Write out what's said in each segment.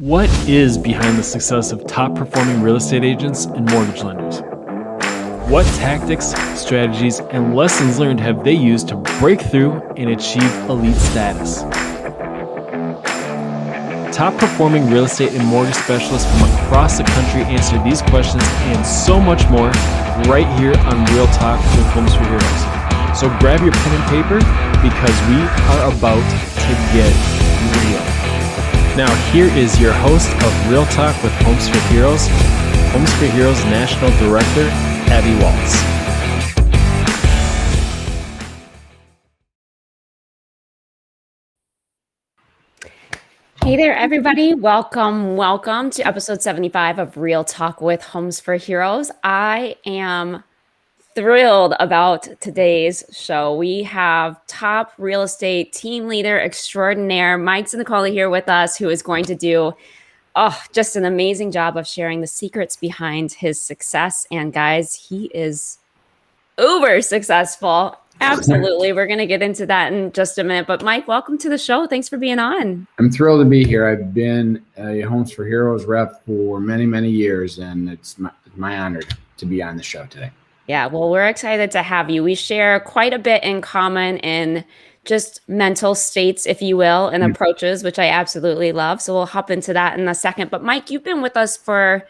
What is behind the success of top-performing real estate agents and mortgage lenders? What tactics, strategies, and lessons learned have they used to break through and achieve elite status? Top-performing real estate and mortgage specialists from across the country answer these questions and so much more right here on Real Talk with Homes for Heroes. So grab your pen and paper because we are about to get real. Now here is your host of Real Talk with Homes for Heroes National Director, Abby Waltz. Hey there, everybody. Welcome to episode 75 of Real Talk with Homes for Heroes. I am thrilled about today's show. We have top real estate team leader extraordinaire, Mike Zinicola, here with us, who is going to do just an amazing job of sharing the secrets behind his success. And guys, he is uber successful. Absolutely. We're going to get into that in just a minute. But Mike, welcome to the show. Thanks for being on. I'm thrilled to be here. I've been a Homes for Heroes rep for many, many years, and it's my honor to be on the show today. Yeah, well, we're excited to have you. We share quite a bit in common in just mental states, if you will, and approaches, which I absolutely love. So we'll hop into that in a second. But Mike, you've been with us for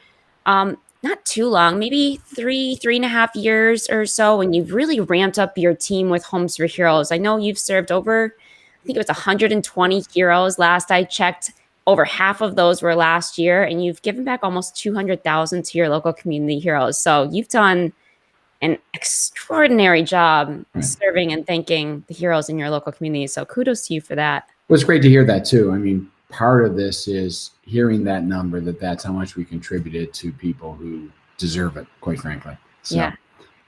not too long, maybe three and a half years or so, and you've really ramped up your team with Homes for Heroes. I know you've served over, I think it was 120 heroes last I checked. Over half of those were last year, and you've given back almost $200,000 to your local community heroes. So you've done an extraordinary job serving and thanking the heroes in your local community. So kudos to you for that. Well, it's great to hear that too. I mean, part of this is hearing that number, that's how much we contributed to people who deserve it, quite frankly. So, yeah.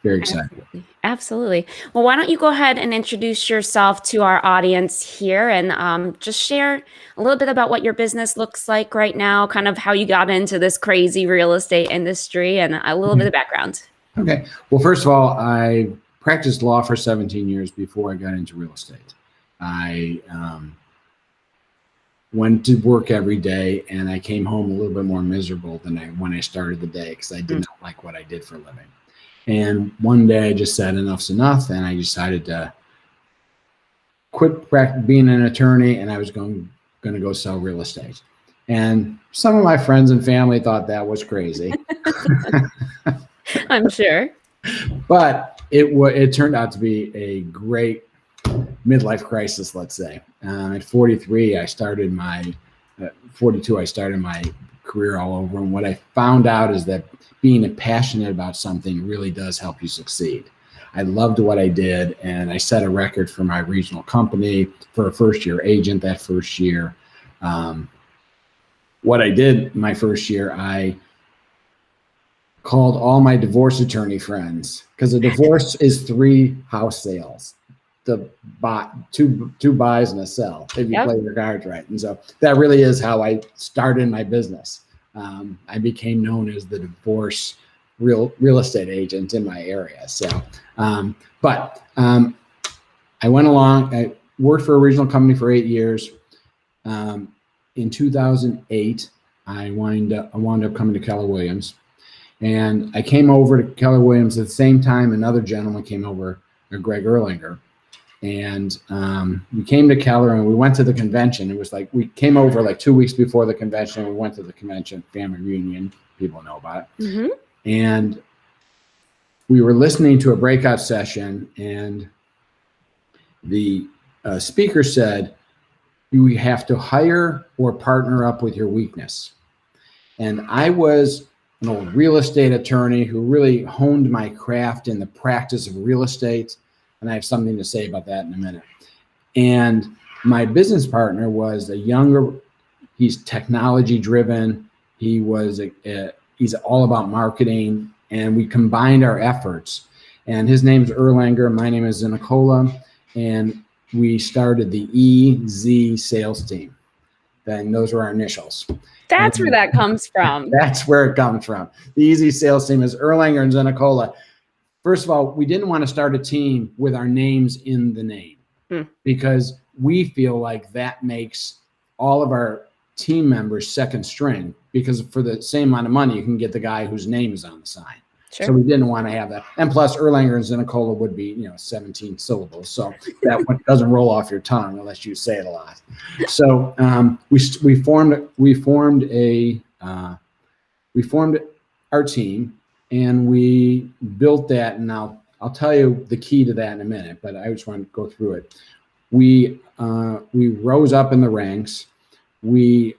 Very excited. Absolutely. Well, why don't you go ahead and introduce yourself to our audience here and just share a little bit about what your business looks like right now, kind of how you got into this crazy real estate industry and a little bit of background. Okay. Well, first of all, I practiced law for 17 years before I got into real estate. I went to work every day, and I came home a little bit more miserable than when I started the day because I did not like what I did for a living. And one day I just said enough's enough, and I decided to quit being an attorney, and I was going to go sell real estate. And some of my friends and family thought that was crazy. I'm sure. But it turned out to be a great midlife crisis, let's say. At 43, I started my 42, I started my career all over. And what I found out is that being passionate about something really does help you succeed. I loved what I did, and I set a record for my regional company for a first-year agent that first year. What I did my first year, I called all my divorce attorney friends, because a divorce is 3 house sales, two buys and a sell, if you play your cards right. And so that really is how I started my business. I became known as the divorce real estate agent in my area. So, but I went along. I worked for a regional company for 8 years. In 2008, I wound up coming to Keller Williams. And I came over to Keller Williams at the same time another gentleman came over, Greg Erlinger. And we came to Keller and we went to the convention. It was like we came over like 2 weeks before the convention. We went to the convention, family reunion. People know about it. Mm-hmm. And we were listening to a breakout session, and the speaker said, "You have to hire or partner up with your weakness." And I was an old real estate attorney who really honed my craft in the practice of real estate. And I have something to say about that in a minute. And my business partner was he's technology driven. He's all about marketing, and we combined our efforts. And his name's Erlanger, my name is Zinicola, and we started the EZ sales team. Then those were our initials. That's where that comes from. That's where it comes from. The easy sales team is Erlanger and Zinicola. First of all, we didn't want to start a team with our names in the name because we feel like that makes all of our team members second string, because for the same amount of money, you can get the guy whose name is on the sign. Sure. So we didn't want to have that. And plus Erlanger and Zinicola would be, 17 syllables. So that one doesn't roll off your tongue unless you say it a lot. So we formed our team, and we built that. And now I'll tell you the key to that in a minute, but I just want to go through it. We rose up in the ranks. We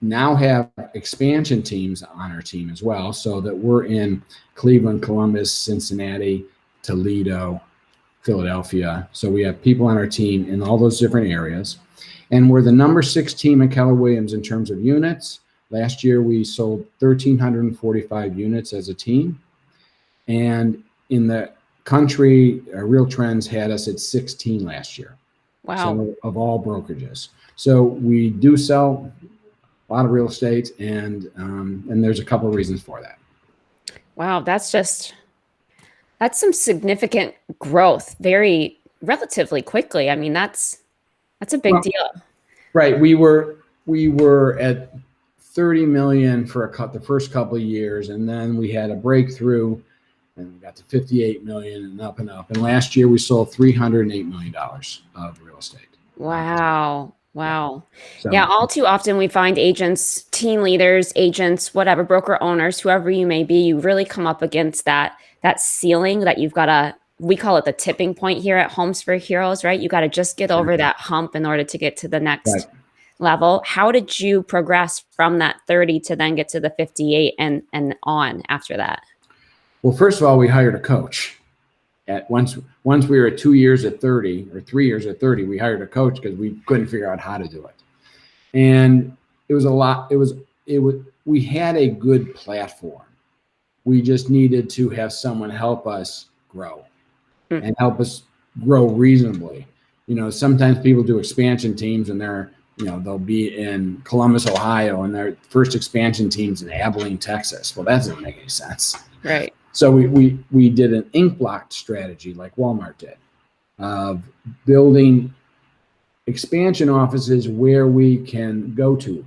now have expansion teams on our team as well, so that we're in Cleveland, Columbus, Cincinnati, Toledo, Philadelphia. So we have people on our team in all those different areas. And we're the number 6 team at Keller Williams in terms of units. Last year, we sold 1,345 units as a team. And in the country, Real Trends had us at 16 last year. Wow. So of all brokerages. So we do sell a lot of real estate, and there's a couple of reasons for that. Wow, that's some significant growth very relatively quickly. I mean, that's a big deal. Right. We were at 30 million for the first couple of years, and then we had a breakthrough and we got to 58 million and up and up. And last year we sold $308 million of real estate. Wow. Wow. So, yeah. All too often we find agents, team leaders, agents, whatever, broker owners, whoever you may be, you really come up against that ceiling that you've got we call it the tipping point here at Homes for Heroes, right? You got to just get over that hump in order to get to the next level. How did you progress from that 30 to then get to the 58 and on after that? Well, first of all, we hired a coach. Once we were at 2 years at 30 or 3 years at 30, we hired a coach because we couldn't figure out how to do it. And it was a lot. We had a good platform. We just needed to have someone help us grow and help us grow reasonably. Sometimes people do expansion teams and they'll be in Columbus, Ohio, and their first expansion team's in Abilene, Texas. Well, that doesn't make any sense. Right. So we did an ink block strategy like Walmart did, of building expansion offices where we can go to.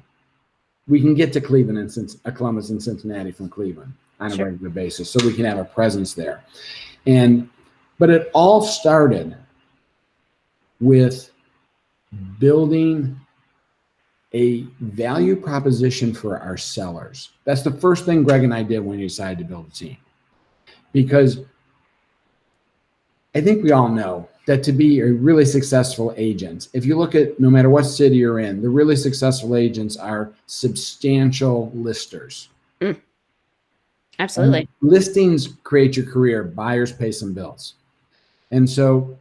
We can get to Cleveland and Columbus and Cincinnati from Cleveland on a regular basis, so we can have a presence there. But it all started with building a value proposition for our sellers. That's the first thing Greg and I did when we decided to build a team. Because I think we all know that to be a really successful agent, if you look at no matter what city you're in, the really successful agents are substantial listers. Absolutely. And listings create your career. Buyers pay some bills. And so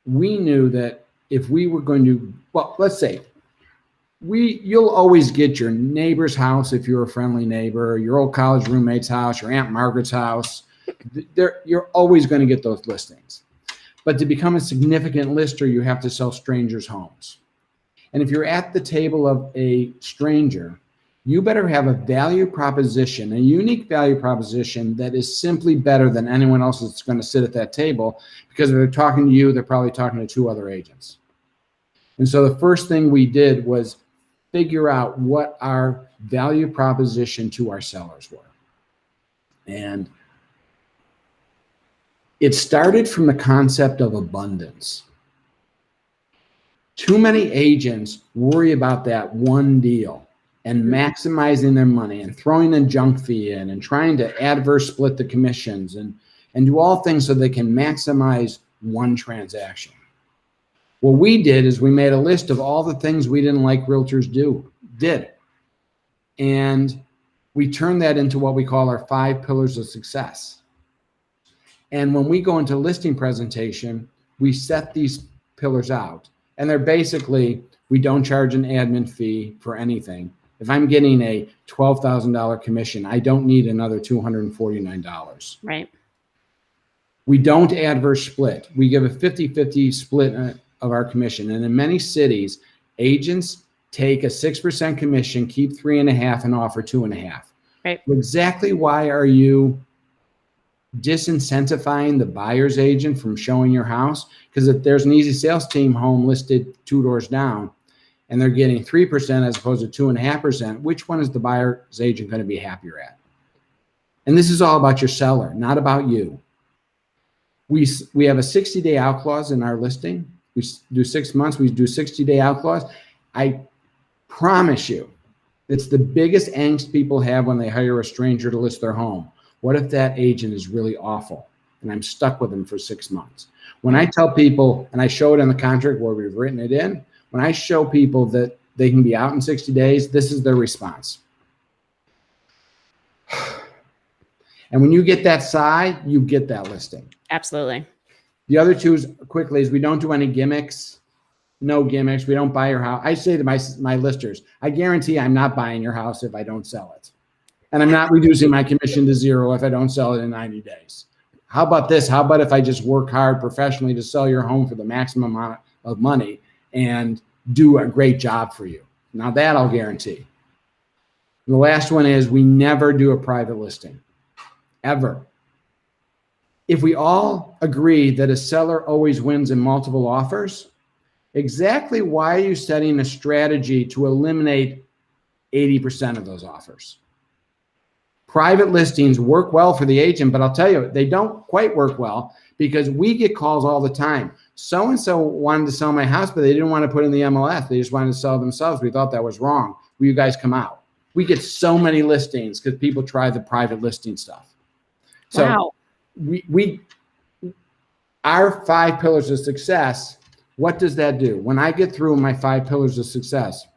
we knew that if we were going to, let's say, you'll always get your neighbor's house if you're a friendly neighbor, your old college roommate's house, your Aunt Margaret's house. You're always going to get those listings. But to become a significant lister, you have to sell strangers' homes. And if you're at the table of a stranger, you better have a value proposition, a unique value proposition that is simply better than anyone else that's going to sit at that table, because if they're talking to you, they're probably talking to 2 other agents. And so the first thing we did was figure out what our value proposition to our sellers were. And it started from the concept of abundance. Too many agents worry about that one deal and maximizing their money and throwing a junk fee in and trying to adverse split the commissions and do all things so they can maximize one transaction. What we did is we made a list of all the things we didn't like realtors did. And we turned that into what we call our 5 pillars of success. And when we go into listing presentation, we set these pillars out. And they're basically, we don't charge an admin fee for anything. If I'm getting a $12,000 commission, I don't need another $249. Right. We don't adverse split. We give a 50-50 split of our commission. And in many cities, agents take a 6% commission, keep 3.5% and offer 2.5%. Right. Exactly why are you disincentivizing the buyer's agent from showing your house? Because if there's an easy sales team home listed 2 doors down, and they're getting 3% as opposed to 2.5%, which one is the buyer's agent going to be happier at? And this is all about your seller, not about you. We have a 60-day out clause in our listing. We do 6 months. We do 60-day out clause. I promise you, it's the biggest angst people have when they hire a stranger to list their home. What if that agent is really awful and I'm stuck with them for 6 months? When I tell people, and I show it in the contract where we've written it in, when I show people that they can be out in 60 days, this is their response. And when you get that sigh, you get that listing. Absolutely. The other two is quickly is we don't do any gimmicks. No gimmicks. We don't buy your house. I say to my listers, I guarantee I'm not buying your house if I don't sell it. And I'm not reducing my commission to 0 if I don't sell it in 90 days. How about this? How about if I just work hard professionally to sell your home for the maximum amount of money and do a great job for you? Now that I'll guarantee. The last one is we never do a private listing, ever. If we all agree that a seller always wins in multiple offers, exactly why are you setting a strategy to eliminate 80% of those offers? Private listings work well for the agent, but I'll tell you, they don't quite work well because we get calls all the time. So-and-so wanted to sell my house, but they didn't want to put in the MLS. They just wanted to sell themselves. We thought that was wrong. Will you guys come out? We get so many listings because people try the private listing stuff. So wow. Our 5 pillars of success, what does that do? When I get through my 5 pillars of success,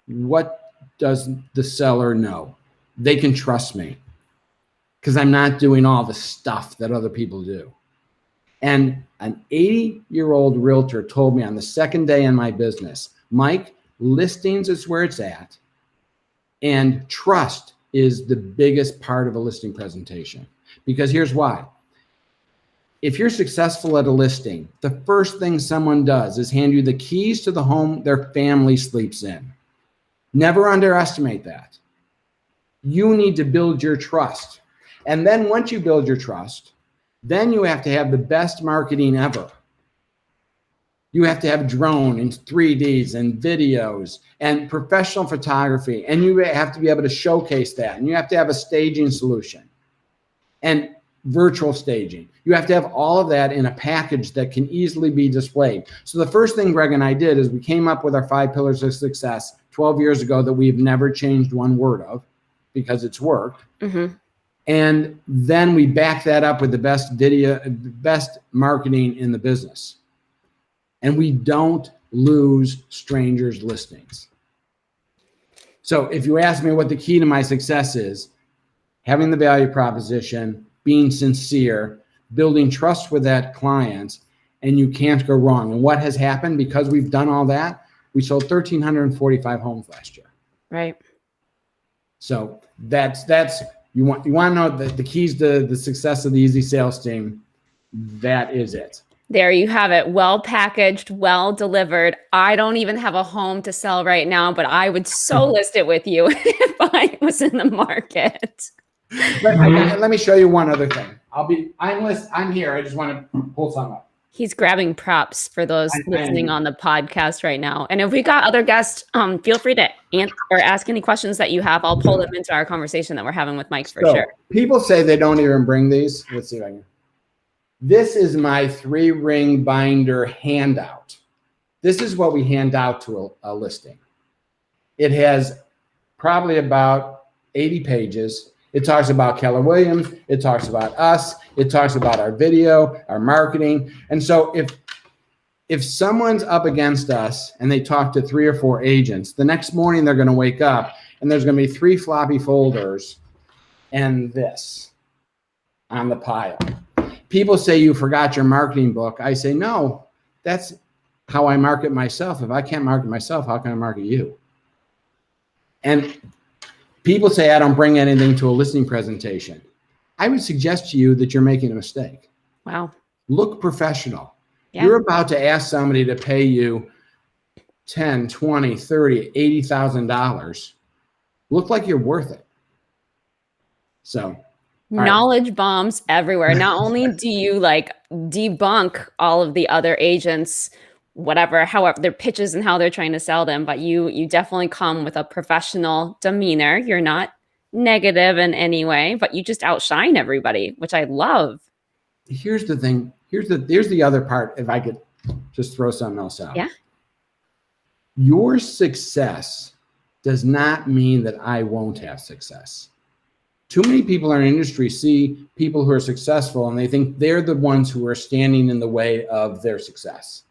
what does the seller know? They can trust me because I'm not doing all the stuff that other people do. And an 80-year-old realtor told me on the second day in my business, Mike, listings is where it's at, and trust is the biggest part of a listing presentation. Because here's why. If you're successful at a listing, the first thing someone does is hand you the keys to the home their family sleeps in. Never underestimate that. You need to build your trust. And then once you build your trust, then you have to have the best marketing ever. You have to have drone and 3Ds and videos and professional photography. And you have to be able to showcase that. And you have to have a staging solution and virtual staging. You have to have all of that in a package that can easily be displayed. So the first thing Greg and I did is we came up with our 5 pillars of success 12 years ago that we've never changed one word of because it's worked. Mm-hmm. And then we back that up with the best video, best marketing in the business. And we don't lose strangers' listings. So if you ask me what the key to my success is, having the value proposition, being sincere, building trust with that client, and you can't go wrong. And what has happened because we've done all that? We sold 1,345 homes last year. Right. So that's you want to know the keys to the success of the Easy Sales team. That is it. There you have it. Well packaged, well delivered. I don't even have a home to sell right now, but I would so list it with you if I was in the market. Let me show you one other thing. I'm here. I just want to pull something up. He's grabbing props for those listening on the podcast right now. And if we got other guests, feel free to ask any questions that you have. I'll pull them into our conversation that we're having with Mike for sure. People say they don't even bring these. Let's see if I can. This is my 3-ring binder handout. This is what we hand out to a listing. It has probably about 80 pages. It talks about Keller Williams. It talks about us. It talks about our video, our marketing. And so if someone's up against us and they talk to 3 or 4 agents, the next morning they're going to wake up and there's going to be 3 floppy folders and this on the pile. People say you forgot your marketing book. I say, no, that's how I market myself. If I can't market myself, how can I market you? And people say I don't bring anything to a listing presentation. I would suggest to you that you're making a mistake. Wow. Look professional. Yeah. You're about to ask somebody to pay you $10, $20, $30, $80,000. Look like you're worth it. So knowledge bombs everywhere. Not only do you debunk all of the other agents whatever, however their pitches and how they're trying to sell them, but you definitely come with a professional demeanor. You're not negative in any way, but you just outshine everybody, which I love. Here's the thing. Here's the other part. If I could just throw something else out. Yeah. Your success does not mean that I won't have success. Too many people in our industry see people who are successful and they think they're the ones who are standing in the way of their success,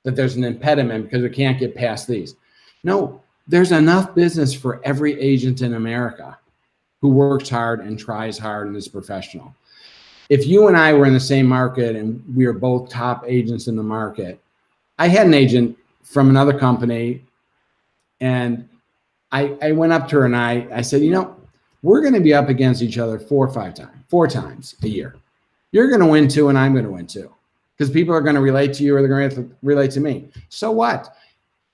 that there's an impediment because we can't get past these. No, there's enough business for every agent in America who works hard and tries hard and is professional. If you and I were in the same market and we were both top agents in the market, I had an agent from another company and I went up to her and I said, we're going to be up against each other four times a year. You're going to win 2 and I'm going to win 2 because people are going to relate to you or they're going to relate to me. So what?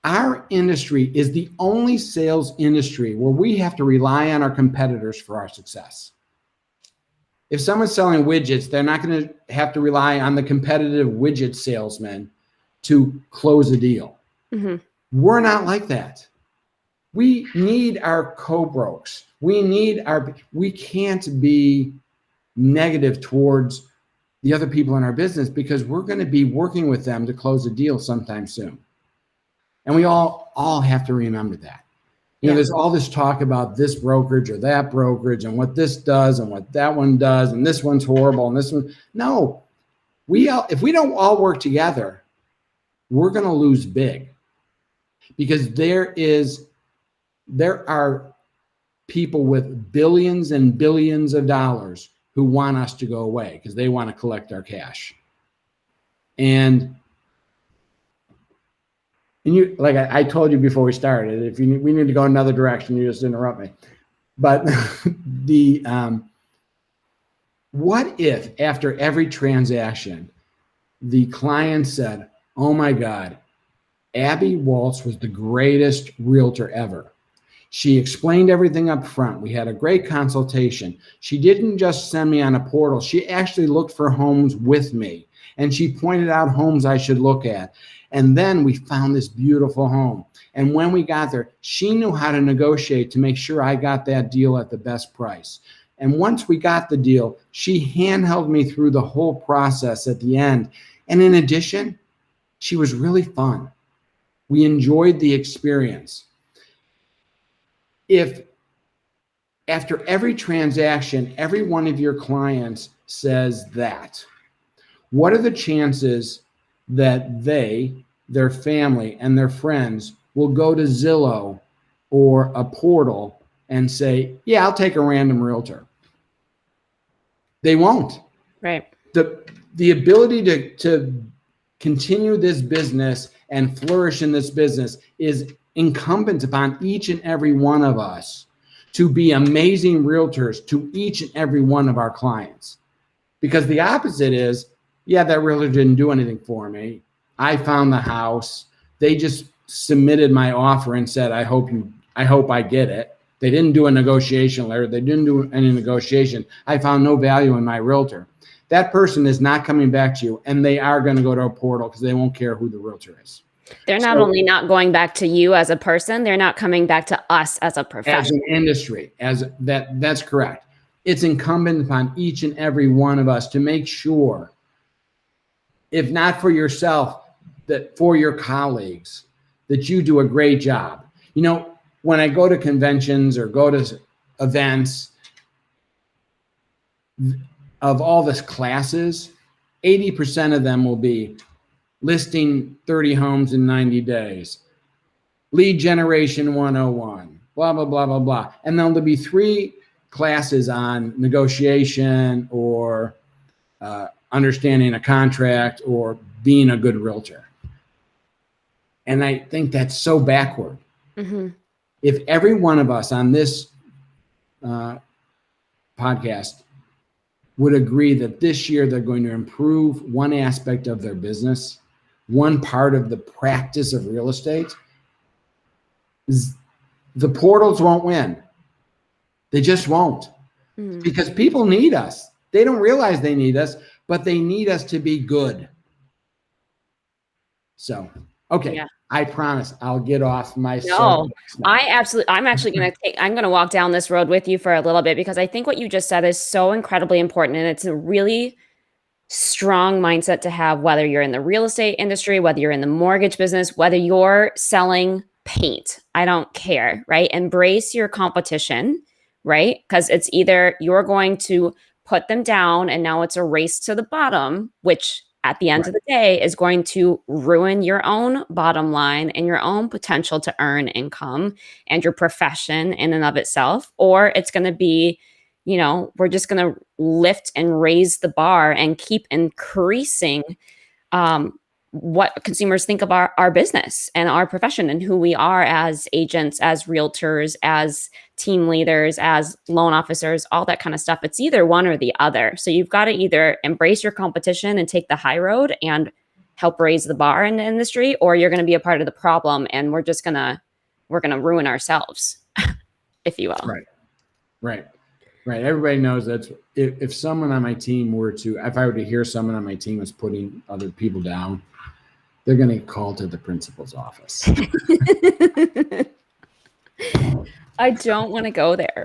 Our industry is the only sales industry where we have to rely on our competitors for our success. If someone's selling widgets, they're not going to have to rely on the competitive widget salesman to close a deal. Mm-hmm. We're not like that. We need our co-brokes. We can't be negative towards the other people in our business because we're going to be working with them to close a deal sometime soon. And we all have to remember that. There's all this talk about this brokerage or that brokerage and what this does and what that one does and this one's horrible and this one. No, if we don't all work together, we're going to lose big because there are people with billions and billions of dollars who want us to go away because they want to collect our cash. And you, like I told you before we started, if we need to go another direction, you just interrupt me. But what if after every transaction, the client said, "Oh my God, Abby Waltz was the greatest realtor ever. She explained everything up front. We had a great consultation. She didn't just send me on a portal. She actually looked for homes with me. And she pointed out homes I should look at. And then we found this beautiful home. And when we got there, she knew how to negotiate to make sure I got that deal at the best price. And once we got the deal, she handheld me through the whole process at the end. And in addition, she was really fun. We enjoyed the experience." If after every transaction, every one of your clients says that, what are the chances that their family, and their friends will go to Zillow or a portal and say, "Yeah, I'll take a random realtor"? They won't. Right. The ability to continue this business and flourish in this business is incumbent upon each and every one of us to be amazing realtors to each and every one of our clients. Because the opposite is, yeah, that realtor didn't do anything for me. I found the house. They just submitted my offer and said, I hope I get it. They didn't do a negotiation letter. They didn't do any negotiation. I found no value in my realtor. That person is not coming back to you, and they are going to go to a portal because they won't care who the realtor is. They're not only not going back to you as a person, they're not coming back to us as a profession. As an industry, that's correct. It's incumbent upon each and every one of us to make sure, if not for yourself, that for your colleagues, that you do a great job. When I go to conventions or go to events, of all the classes, 80% of them will be listing 30 homes in 90 days, lead generation 101, blah, blah, blah, blah, blah. And then there'll be 3 classes on negotiation or understanding a contract or being a good realtor. And I think that's so backward. Mm-hmm. If every one of us on this podcast would agree that this year they're going to improve one aspect of their business, one part of the practice of real estate, the portals won't win. They just won't. Mm. Because people need us. They don't realize they need us, but they need us to be good. So, okay. Yeah. I promise I'll get off my No, soapbox now. I'm actually I'm going to walk down this road with you for a little bit, because I think what you just said is so incredibly important. And it's a really strong mindset to have, whether you're in the real estate industry, whether you're in the mortgage business, whether you're selling paint. I don't care, right? Embrace your competition, right? Because it's either you're going to put them down and now it's a race to the bottom, which at the end of the day is going to ruin your own bottom line and your own potential to earn income and your profession in and of itself. Or it's going to be, we're just going to lift and raise the bar and keep increasing what consumers think of our business and our profession and who we are as agents, as realtors, as team leaders, as loan officers, all that kind of stuff. It's either one or the other. So you've got to either embrace your competition and take the high road and help raise the bar in the industry, or you're going to be a part of the problem and we're going to ruin ourselves, if you will. Right. Everybody knows that if someone on my team if I were to hear someone on my team was putting other people down, they're going to get called to the principal's office. I don't want to go there.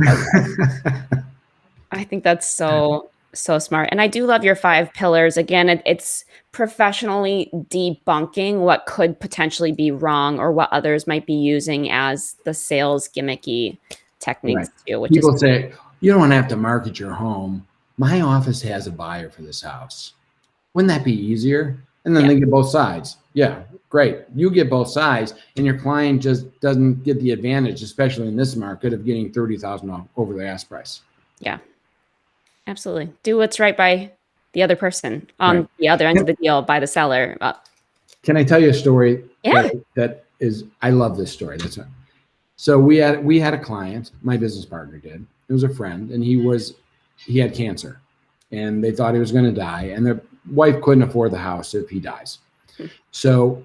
I think that's so smart. And I do love your 5 pillars. Again, it's professionally debunking what could potentially be wrong or what others might be using as the sales gimmicky techniques too. Which people say, you don't have to market your home. My office has a buyer for this house. Wouldn't that be easier? And then they get both sides. Yeah, great. You get both sides, and your client just doesn't get the advantage, especially in this market, of getting $30,000 over the ask price. Yeah, absolutely. Do what's right by the other person on the other end of the deal, by the seller. Can I tell you a story? Yeah. That is, I love this story. That's right. So we had a client, my business partner did. It was a friend, and he had cancer, and they thought he was going to die, and their wife couldn't afford the house if he dies. So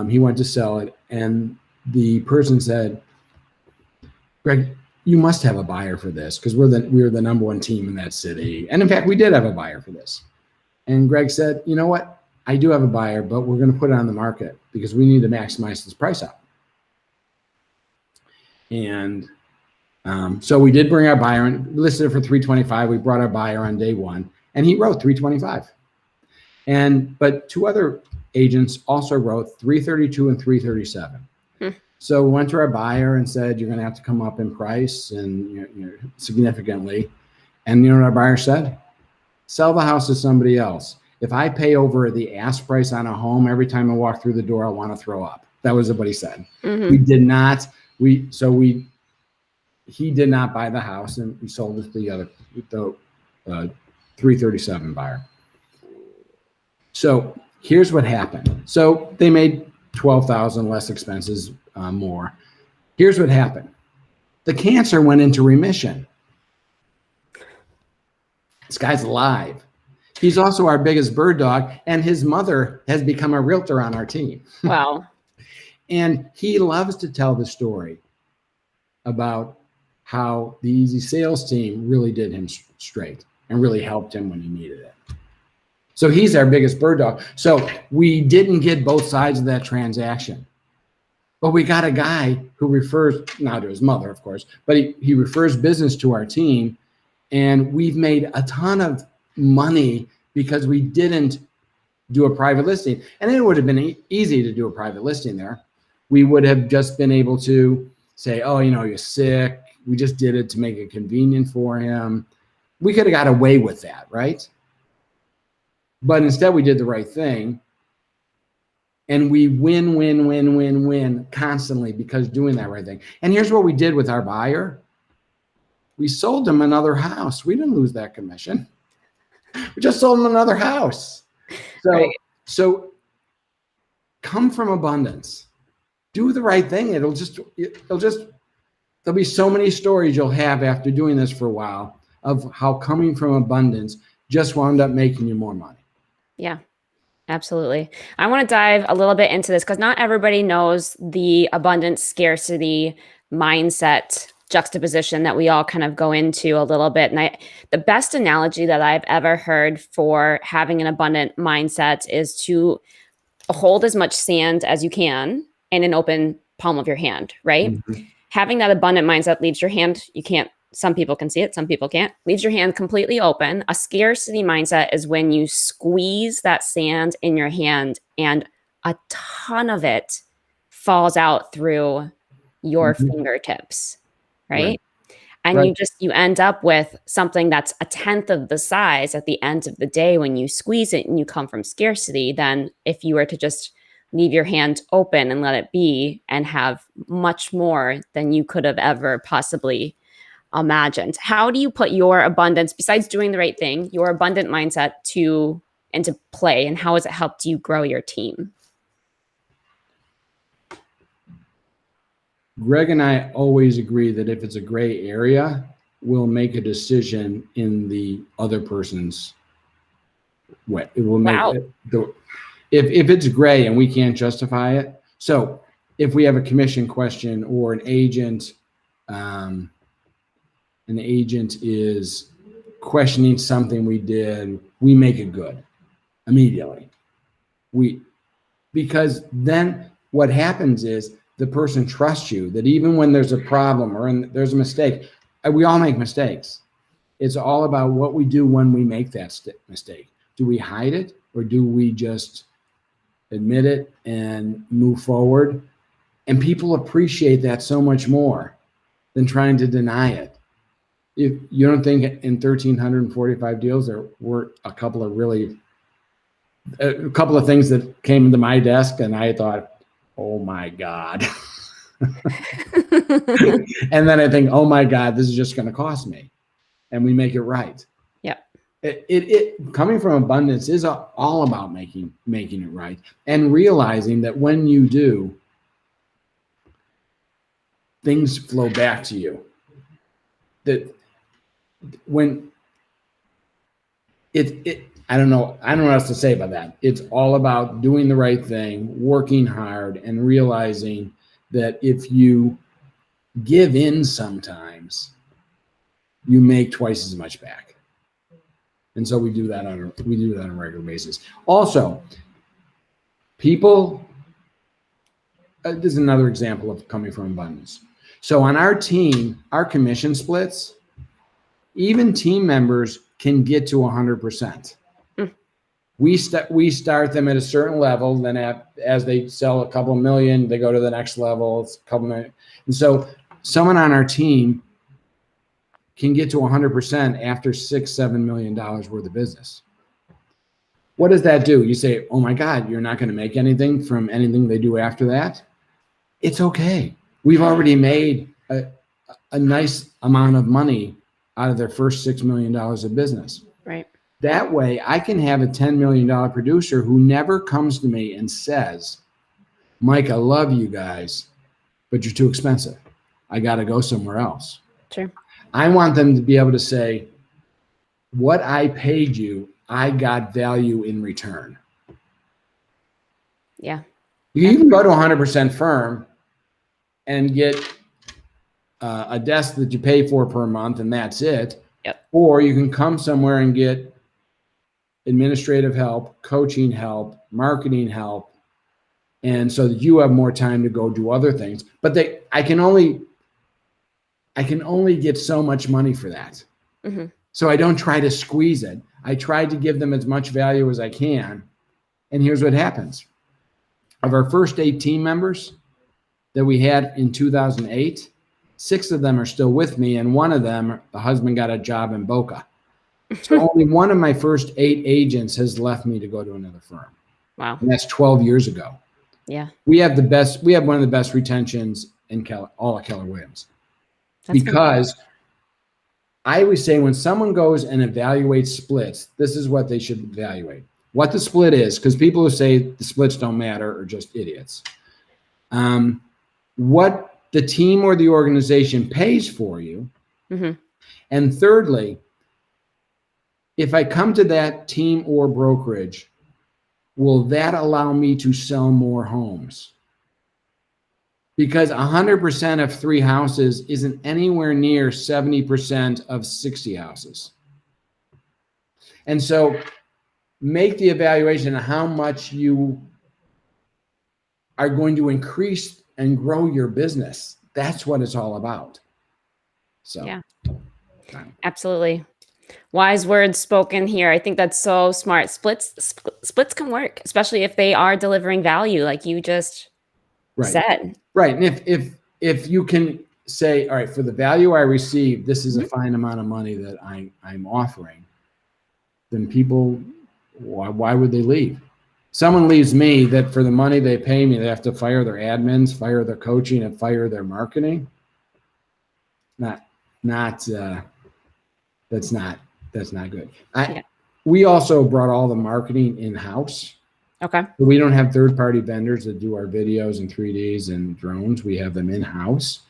he went to sell it, and the person said, Greg, you must have a buyer for this, because we were the number 1 team in that city. And in fact, we did have a buyer for this. And Greg said, you know what? I do have a buyer, but we're going to put it on the market because we need to maximize this price up. And so we did bring our buyer and listed it for $325. We brought our buyer on day 1, and he wrote $325. But 2 other agents also wrote $332 and $337. So we went to our buyer and said, you're going to have to come up in price and significantly. And you know what our buyer said? Sell the house to somebody else. If I pay over the ask price on a home every time I walk through the door, I want to throw up. That was what he said. We did not. He did not buy the house, and we sold it to the 337 buyer. So here's what happened. So they made $12,000 less expenses, more. Here's what happened. The cancer went into remission. This guy's alive. He's also our biggest bird dog, and his mother has become a realtor on our team. Wow. And he loves to tell the story about how the Easy Sales team really did him straight and really helped him when he needed it. So he's our biggest bird dog. So we didn't get both sides of that transaction, but we got a guy who refers, now to his mother, of course, but he refers business to our team, and we've made a ton of money because we didn't do a private listing. And it would have been easy to do a private listing there. We would have just been able to say, oh, you're sick. We just did it to make it convenient for him. We could have got away with that, right? But instead we did the right thing. And we win constantly because doing that right thing. And here's what we did with our buyer. We sold him another house. We didn't lose that commission. We just sold him another house. So come from abundance. Do the right thing. There'll be so many stories you'll have after doing this for a while of how coming from abundance just wound up making you more money. Yeah, absolutely. I want to dive a little bit into this because not everybody knows the abundance scarcity mindset juxtaposition that we all kind of go into a little bit. And the best analogy that I've ever heard for having an abundant mindset is to hold as much sand as you can in an open palm of your hand, right? Mm-hmm. Having that abundant mindset leaves your hand, you can't, some people can see it, some people can't, leaves your hand completely open. A scarcity mindset is when you squeeze that sand in your hand and a ton of it falls out through your Mm-hmm. fingertips, right? Right. And Right. you end up with something that's a tenth of the size at the end of the day when you squeeze it and you come from scarcity than if you were to just leave your hand open and let it be and have much more than you could have ever possibly imagined. How do you put your abundance, besides doing the right thing, your abundant mindset into play, and how has it helped you grow your team? Greg and I always agree that if it's a gray area, we'll make a decision in the other person's way. It will make Wow. if it's gray and we can't justify it. So if we have a commission question or an agent is questioning something we did, we make it good immediately. Because then what happens is the person trusts you that even when there's a problem or there's a mistake, we all make mistakes. It's all about what we do when we make that mistake. Do we hide it or do we just admit it and move forward? And people appreciate that so much more than trying to deny it. If you don't think in 1,345 deals, there were a couple of things that came into my desk and I thought, oh my God. And then I think, oh my God, this is just going to cost me. And we make it right. Yeah. It coming from abundance is all about making it right and realizing that when you do, things flow back to you. That when I don't know what else to say about that. It's all about doing the right thing, working hard, and realizing that if you give in sometimes, you make twice as much back. And so we do that on a regular basis. Also, people, this is another example of coming from abundance. So on our team, our commission splits, even team members can get to 100%. We start them at a certain level, then as they sell a couple million, they go to the next level, it's a couple million. And so someone on our team can get to 100% after $6-7 million worth of business. What does that do? You say, oh my God, you're not going to make anything from anything they do after that? It's okay. We've already made a nice amount of money out of their first $6 million of business. Right. That way I can have a $10 million producer who never comes to me and says, Mike, I love you guys, but you're too expensive. I got to go somewhere else. Sure. I want them to be able to say, what I paid you, I got value in return. Yeah. You can go to 100% firm and get a desk that you pay for per month and that's it. Yep. Or you can come somewhere and get administrative help, coaching help, marketing help, and so that you have more time to go do other things. But I can only get so much money for that. Mm-hmm. So I don't try to squeeze it. I try to give them as much value as I can. And here's what happens. Of our first 8 team members that we had in 2008, 6 of them are still with me, and one of them, the husband got a job in Boca. So only one of my first 8 agents has left me to go to another firm. Wow. And that's 12 years ago. Yeah. We have one of the best retentions in all of Keller Williams. That's because I always say when someone goes and evaluates splits, this is what they should evaluate. What the split is, because people who say the splits don't matter are just idiots. What the team or the organization pays for you. Mm-hmm. And thirdly, if I come to that team or brokerage, will that allow me to sell more homes? Because 100% of 3 houses isn't anywhere near 70% of 60 houses. And so make the evaluation of how much you are going to increase and grow your business. That's what it's all about. So, yeah, absolutely. Wise words spoken here. I think that's so smart. Splits can work, especially if they are delivering value, like you just said. Right. And if you can say, all right, for the value I receive, this is a fine amount of money that I'm offering, then people, why would they leave? Someone leaves me that for the money they pay me, they have to fire their admins, fire their coaching, and fire their marketing. That's not good. We also brought all the marketing in-house. Okay. We don't have third-party vendors that do our videos and 3Ds and drones. We have them in-house.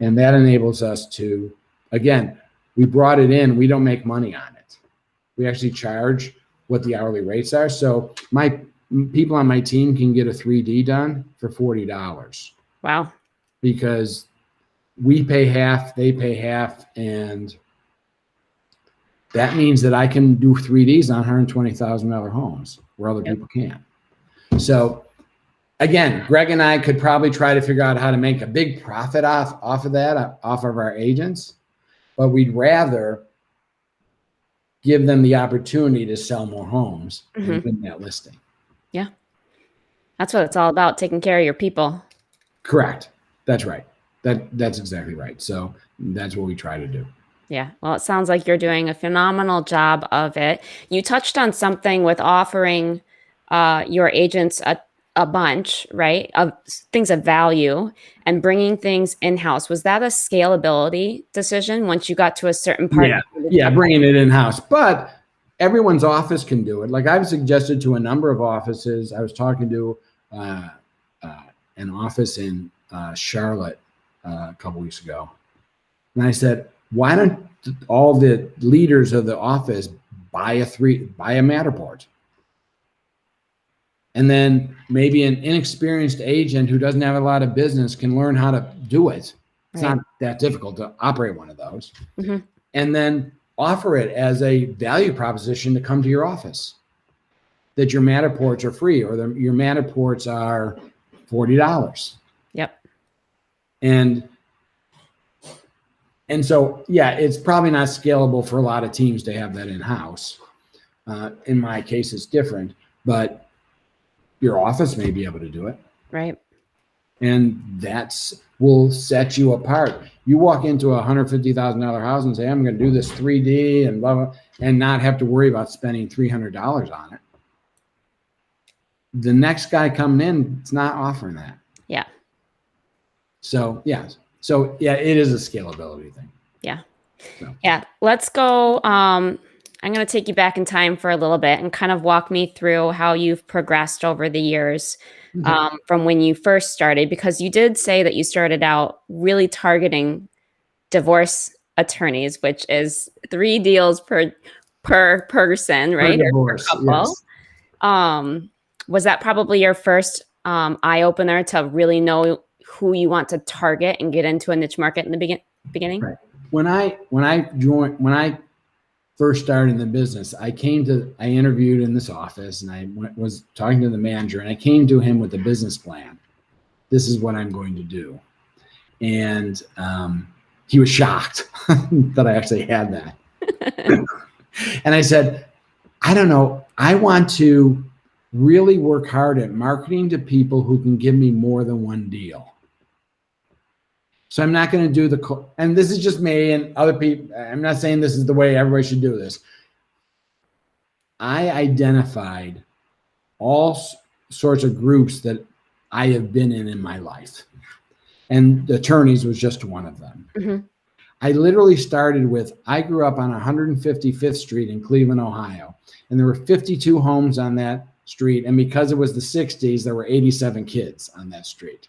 And that enables us to, again, we brought it in. We don't make money on it. We actually charge what the hourly rates are. So my people on my team can get a 3D done for $40. Wow. Because we pay half, they pay half, and that means that I can do 3Ds on $120,000 homes where other people can't. So again, Greg and I could probably try to figure out how to make a big profit off of that, off of our agents, but we'd rather give them the opportunity to sell more homes and win that listing. Yeah. That's what it's all about, taking care of your people. Correct. That's right. That's exactly right. So that's what we try to do. Yeah. Well, it sounds like you're doing a phenomenal job of it. You touched on something with offering your agents a bunch, right, of things of value and bringing things in-house. Was that a scalability decision once you got to a certain part? Yeah, bringing it in-house. But everyone's office can do it. Like I've suggested to a number of offices. I was talking to an office in Charlotte a couple weeks ago. And I said, why don't all the leaders of the office buy a Matterport? And then maybe an inexperienced agent who doesn't have a lot of business can learn how to do it. It's not that difficult to operate one of those. And then offer it as a value proposition to come to your office. That your Matterports are free or your Matterports are $40. Yep. And so, yeah, it's probably not scalable for a lot of teams to have that in-house. In my case, it's different, but your office may be able to do it. Right. And will set you apart. You walk into a $150,000 house and say, I'm going to do this 3D and blah, blah, and not have to worry about spending $300 on it. The next guy coming in, it's not offering that. Yeah. So, yeah. So, yeah, it is a scalability thing. Yeah. So. Yeah. Let's go. I'm going to take you back in time for a little bit and kind of walk me through how you've progressed over the years from when you first started, because you did say that you started out really targeting divorce attorneys, which is 3 deals per person, right? Per divorce, or per couple. Yes. Was that probably your first eye opener to really know who you want to target and get into a niche market in the beginning? Right. When I first started in the business, I interviewed in this office and I was talking to the manager and I came to him with a business plan. This is what I'm going to do. And he was shocked that I actually had that. And I said, I don't know. I want to really work hard at marketing to people who can give me more than one deal. So I'm not going to do and this is just me and other people. I'm not saying this is the way everybody should do this. I identified all sorts of groups that I have been in my life. And the attorneys was just one of them. I literally started with, I grew up on 155th Street in Cleveland, Ohio. And there were 52 homes on that street. And because it was the 60s, there were 87 kids on that street.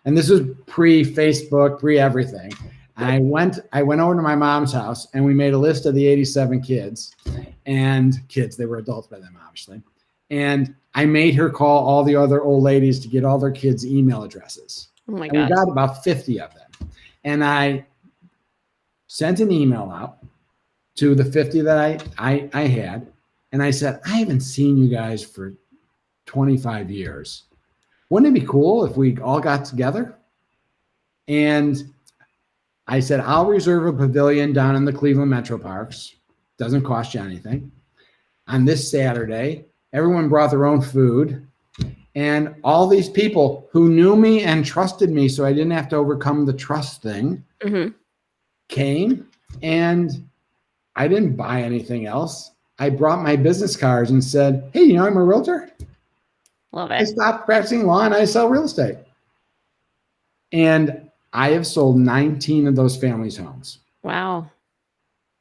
And this was pre-Facebook, pre-everything. I went over to my mom's house and we made a list of the 87 kids. They were adults by then, obviously. And I made her call all the other old ladies to get all their kids' email addresses. Oh my God. God. We got about 50 of them. And I sent an email out to the 50 that I had. And I said, I haven't seen you guys for 25 years. wouldn't it be cool if we all got together? And I said, I'll reserve a pavilion down in the Cleveland Metro Parks. Doesn't cost you anything. On this Saturday, everyone brought their own food. And all these people who knew me and trusted me, so I didn't have to overcome the trust thing, came, and I didn't buy anything else. I brought my business cards and said, hey, you know, I'm a realtor. Love I it. stopped practicing law and I sell real estate. And I have sold 19 of those families' homes. Wow.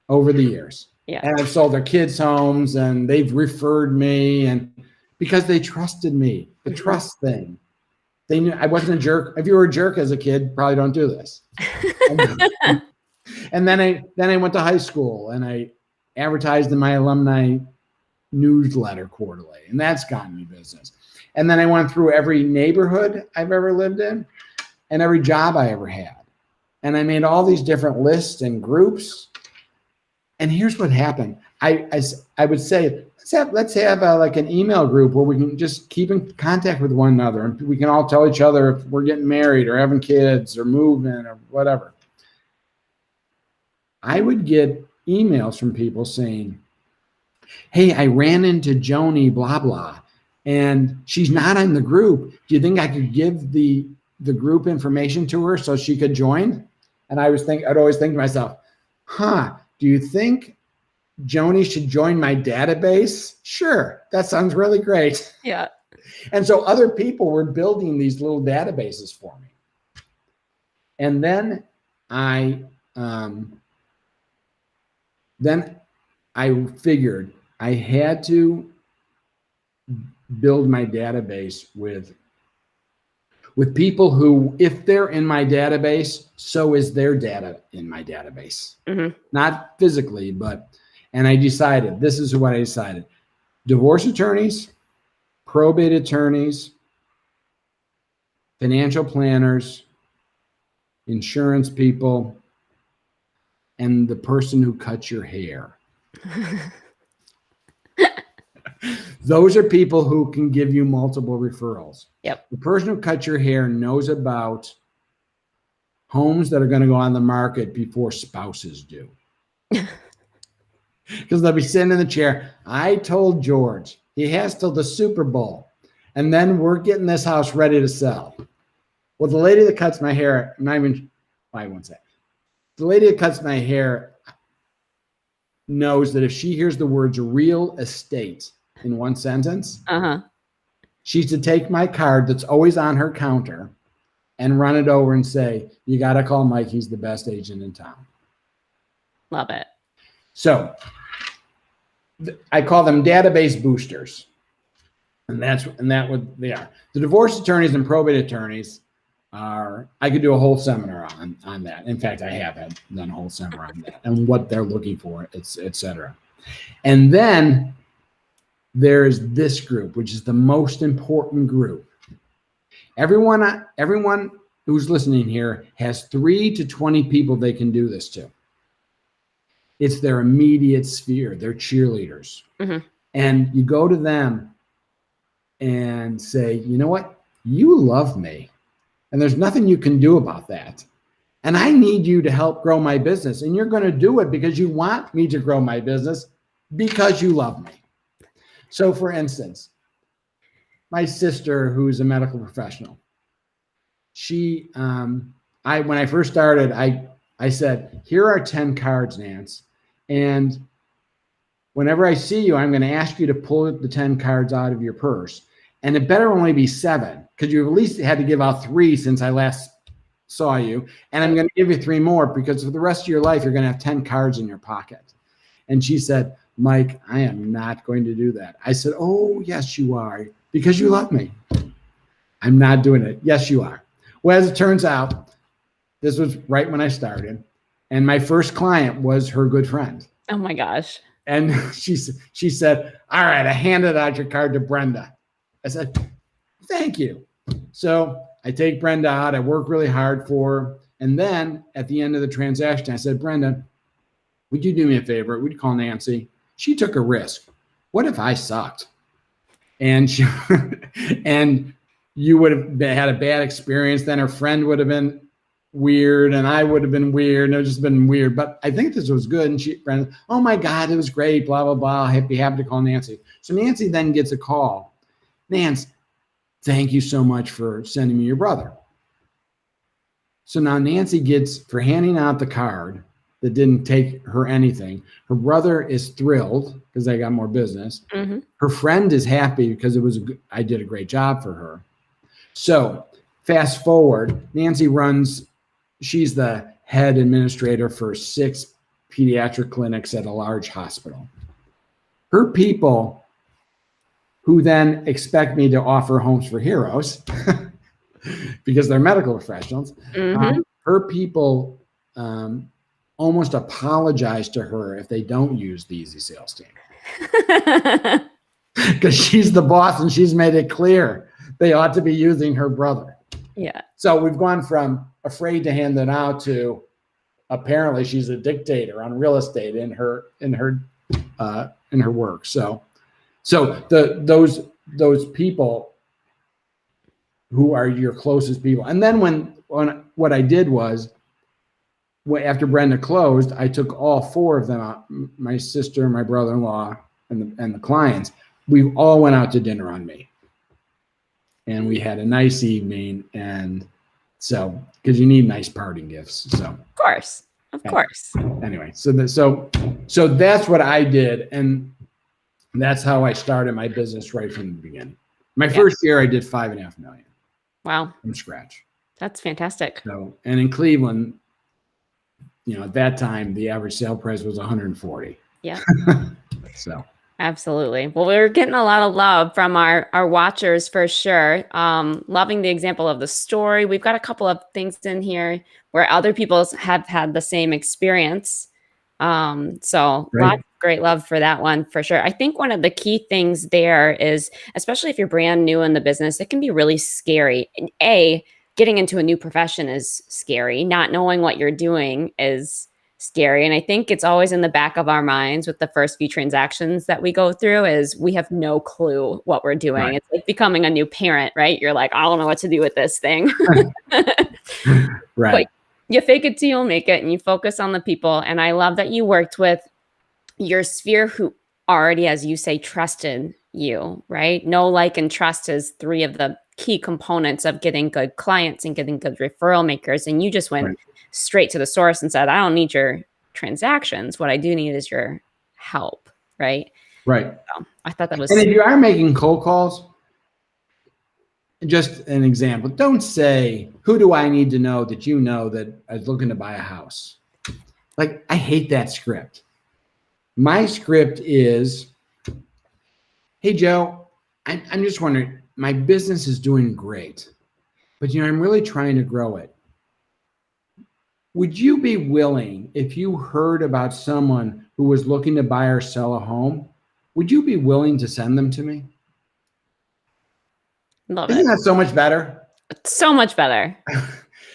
Over the years. Yeah. And I've sold their kids' homes, and they've referred me, and because they trusted me, the trust thing. They knew I wasn't a jerk. If you were a jerk as a kid, probably don't do this. And then I went to high school and I advertised in my alumni newsletter quarterly, and that's gotten me business. And then I went through every neighborhood I've ever lived in and every job I ever had. And I made all these different lists and groups. And here's what happened. I would say, let's have like an email group where we can just keep in contact with one another, and we can all tell each other if we're getting married or having kids or moving or whatever. I would get emails from people saying, hey, I ran into Joni blah blah, and she's not in the group. Do you think I could give the group information to her so she could join? And I'd always think to myself, do you think Joni should join my database? Sure, that sounds really great. Yeah. And so other people were building these little databases for me. And then I figured I had to build my database with people who, if they're in my database, so is their data in my database. Not physically, and I decided, this is what I decided. Divorce attorneys, probate attorneys, financial planners, insurance people, and the person who cuts your hair. Those are people who can give you multiple referrals. Yep. The person who cuts your hair knows about homes that are going to go on the market before spouses do. Because they'll be sitting in the chair. I told George he has till the Super Bowl, and then we're getting this house ready to sell. Well, the lady that cuts my hair, I won't say. The lady that cuts my hair knows that if she hears the words real estate in one sentence, she's to take my card that's always on her counter and run it over and say, you got to call Mike. He's the best agent in town. Love it. So I call them database boosters. And that what they are. The divorce attorneys and probate attorneys I could do a whole seminar on that. In fact, I have done a whole seminar on that and what they're looking for, et cetera. And then there's this group, which is the most important group. Everyone who's listening here has 3 to 20 people they can do this to. It's their immediate sphere, their cheerleaders. And you go to them and say, you know what? You love me. And there's nothing you can do about that. And I need you to help grow my business. And you're going to do it because you want me to grow my business because you love me. So for instance, my sister, who's a medical professional, when I first started, I said, here are 10 cards, Nance. And whenever I see you, I'm going to ask you to pull the 10 cards out of your purse. And it better only be 7, because you at least had to give out 3 since I last saw you. And I'm going to give you 3 more because for the rest of your life, you're going to have 10 cards in your pocket. And she said, Mike, I am not going to do that. I said, oh, yes, you are, because you love me. I'm not doing it. Yes, you are. Well, as it turns out, this was right when I started. And my first client was her good friend. Oh, my gosh. And she said, all right, I handed out your card to Brenda. I said, thank you. So I take Brenda out. I work really hard for her. And then at the end of the transaction, I said, Brenda, would you do me a favor? Would you call Nancy? She took a risk. What if I sucked? And you would have had a bad experience, then her friend would have been weird and I would have been weird and it would just been weird. But I think this was good. And friend, oh my God, it was great, blah, blah, blah. I'd be happy to call Nancy. So Nancy then gets a call. Nance, thank you so much for sending me your brother. So now Nancy gets, for handing out the card that didn't take her anything, her brother is thrilled because I got more business. Mm-hmm. Her friend is happy because I did a great job for her. So fast forward, Nancy she's the head administrator for 6 pediatric clinics at a large hospital. Her people, who then expect me to offer Homes for Heroes because they're medical professionals, Mm-hmm. her people almost apologize to her if they don't use the Easy Sales team. Because she's the boss and she's made it clear they ought to be using her brother. Yeah. So we've gone from afraid to hand it out to apparently she's a dictator on real estate in her work. So those people who are your closest people. And then when what I did was, after Brenda closed, I took all 4 of them out, my sister, my brother-in-law, and the clients. We all went out to dinner on me. And we had a nice evening. And so, because you need nice parting gifts. So Of course. Anyway, so that's what I did. And that's how I started my business right from the beginning. My first year, I did $5.5 million. Wow. From scratch. That's fantastic. So, and in Cleveland, at that time, the average sale price was 140. Yeah. So. Absolutely. Well, we're getting a lot of love from our watchers for sure. Loving the example of the story. We've got a couple of things in here where other people have had the same experience. So lots of great love for that one for sure. I think one of the key things there is, especially if you're brand new in the business, it can be really scary. And getting into a new profession is scary. Not knowing what you're doing is scary. And I think it's always in the back of our minds with the first few transactions that we go through is we have no clue what we're doing. Right. It's like becoming a new parent, right? You're like, I don't know what to do with this thing. Right. But you fake it till you'll make it and you focus on the people. And I love that you worked with your sphere who already, as you say, trusted you, right? Know, like, and trust is 3 of the key components of getting good clients and getting good referral makers. And you just went straight to the source and said, I don't need your transactions. What I do need is your help. Right. Right. So I thought that was. And if you are making cold calls, just an example, don't say, who do I need to know that is looking to buy a house? Like, I hate that script. My script is, hey, Joe, I'm just wondering, my business is doing great, but I'm really trying to grow it. Would you be willing, if you heard about someone who was looking to buy or sell a home, would you be willing to send them to me? Isn't that so much better? So much better.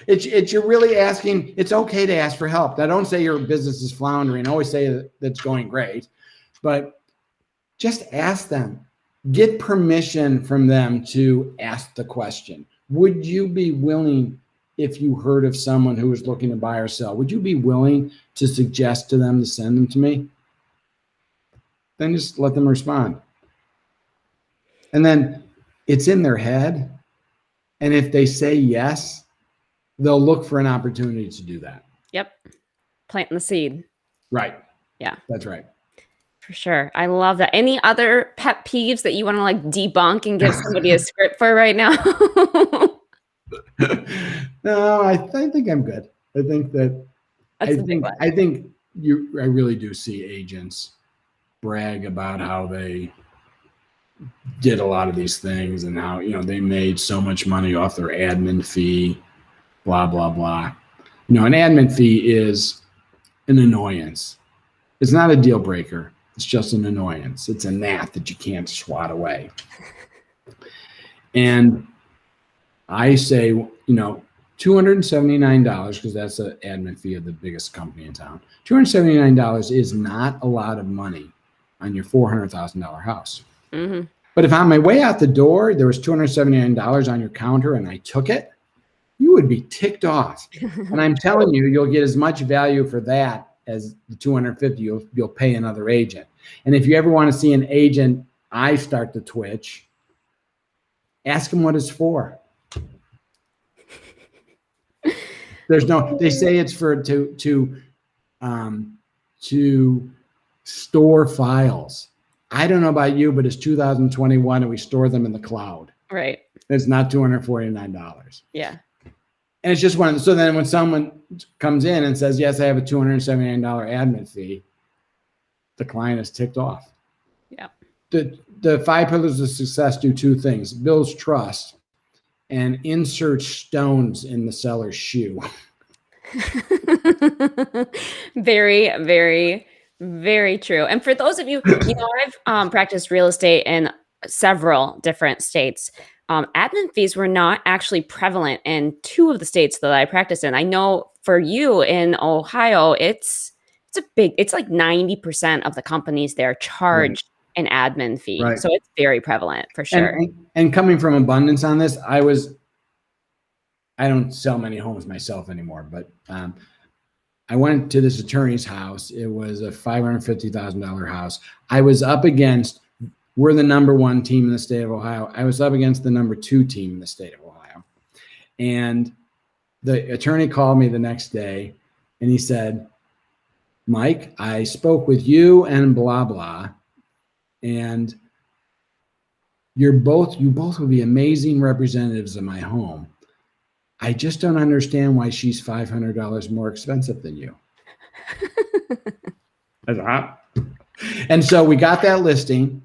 It's you're really asking. It's okay to ask for help. Now, don't say your business is floundering. Always say that it's going great, but just ask them. Get permission from them to ask the question. Would you be willing, if you heard of someone who was looking to buy or sell, would you be willing to suggest to them to send them to me? Then just let them respond. And then it's in their head. And if they say yes, they'll look for an opportunity to do that. Yep. Planting the seed. Right. Yeah. That's right. For sure. I love that. Any other pet peeves that you want to debunk and give somebody a script for right now? No, I think I'm good. I think that I really do see agents brag about how they did a lot of these things and how, they made so much money off their admin fee, blah, blah, blah. An admin fee is an annoyance. It's not a deal breaker. It's just an annoyance. It's a gnat that you can't swat away. And I say, $279, because that's the admin fee of the biggest company in town. $279 is not a lot of money on your $400,000 house. Mm-hmm. But if on my way out the door, there was $279 on your counter and I took it, you would be ticked off. And I'm telling you, you'll get as much value for that as the $250 you'll pay another agent. And if you ever want to see an agent, I start to twitch, ask them what it's for. They say it's for to store files. I don't know about you, but it's 2021 and we store them in the cloud. Right. It's not $249. Yeah. And it's just one. So then when someone comes in and says, yes, I have a $279 admin fee, the client is ticked off. Yeah. The 5 pillars of success do 2 things: builds trust and insert stones in the seller's shoe. Very, very, very true. And for those of you, I've practiced real estate in several different states. Admin fees were not actually prevalent in 2 of the states that I practice in. I know for you in Ohio, it's like 90% of the companies there charge an admin fee. Right. So it's very prevalent for sure. And coming from abundance on this, I don't sell many homes myself anymore, but I went to this attorney's house. It was a $550,000 house. I was up against, we're the number 1 team in the state of Ohio. I was up against the number 2 team in the state of Ohio. And the attorney called me the next day and he said, Mike, I spoke with you and blah, blah. And you both would be amazing representatives of my home. I just don't understand why she's $500 more expensive than you. And so we got that listing,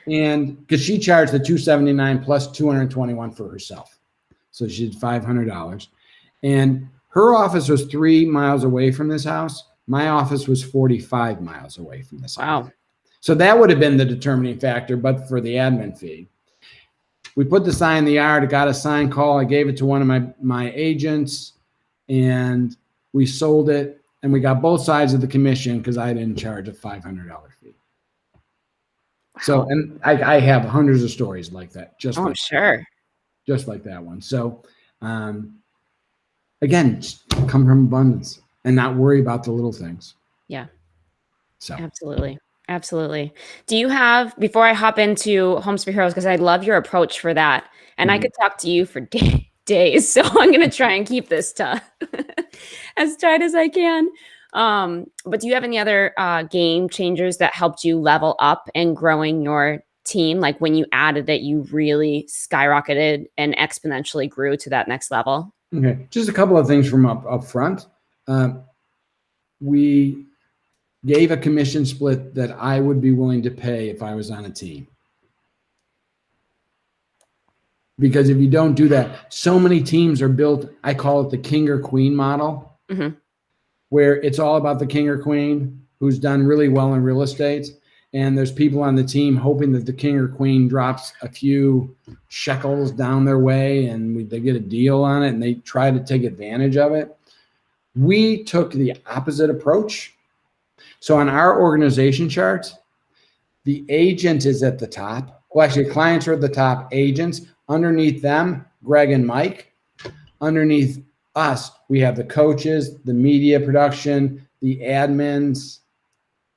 and because she charged the $279 plus $221 for herself, so she did $500. And her office was 3 miles away from this house. My office was 45 miles away from this house. Wow. So that would have been the determining factor, but for the admin fee. We put the sign in the yard. I got a sign call. I gave it to one of my agents, and we sold it. And we got both sides of the commission because I didn't charge a $500 fee. Wow. So, and I have hundreds of stories like that. Just like that one. So, again, just come from abundance and not worry about the little things. Yeah. So Absolutely. Do you have, before I hop into Homes for Heroes, because I love your approach for that, and I could talk to you for days, so I'm going to try and keep this as tight as I can. But do you have any other game changers that helped you level up and growing your team? Like when you added it, you really skyrocketed and exponentially grew to that next level? Okay. Just a couple of things from up front. We gave a commission split that I would be willing to pay if I was on a team. Because if you don't do that, so many teams are built, I call it the king or queen model, where it's all about the king or queen who's done really well in real estate. And there's people on the team hoping that the king or queen drops a few shekels down their way and they get a deal on it and they try to take advantage of it. We took the opposite approach. So on our organization chart, the agent is at the top. Well, actually, clients are at the top, agents. Underneath them, Greg and Mike. Underneath us, we have the coaches, the media production, the admins,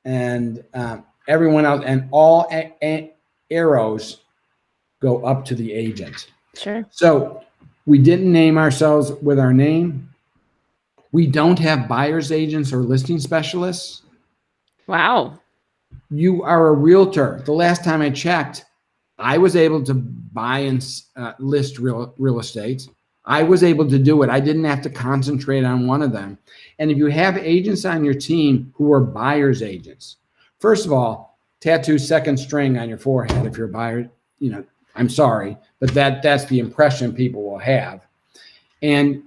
and everyone else. And all arrows go up to the agent. Sure. So we didn't name ourselves with our name. We don't have buyer's agents or listing specialists. Wow. You are a realtor. The last time I checked, I was able to buy and list real estate. I was able to do it. I didn't have to concentrate on one of them. And if you have agents on your team who are buyer's agents, first of all, tattoo second string on your forehead if you're a buyer, I'm sorry, but that's the impression people will have. And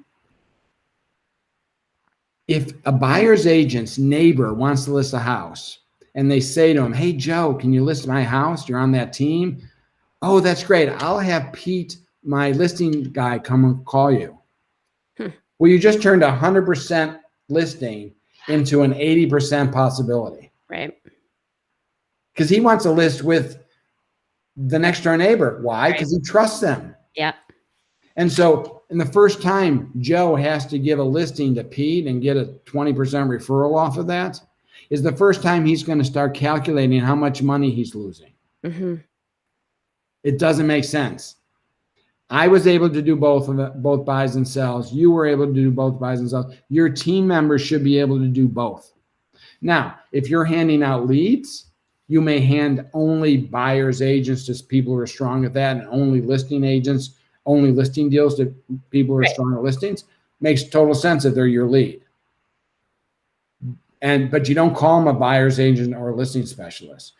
if a buyer's agent's neighbor wants to list a house and they say to him, hey, Joe, can you list my house? You're on that team. Oh, that's great. I'll have Pete, my listing guy, come and call you. Well, you just turned 100% listing into an 80% possibility. Right. Because he wants to list with the next door neighbor. Why? Because he trusts them. Yeah. And so in the first time Joe has to give a listing to Pete and get a 20% referral off of that is the first time he's going to start calculating how much money he's losing. Mm-hmm. It doesn't make sense. I was able to do both buys and sells. You were able to do both buys and sells. Your team members should be able to do both. Now, if you're handing out leads, you may hand only buyers agents to people who are strong at that, and only listing agents, only listing deals to people who are strong at listings. Makes total sense if they're your lead. But you don't call them a buyer's agent or a listing specialist.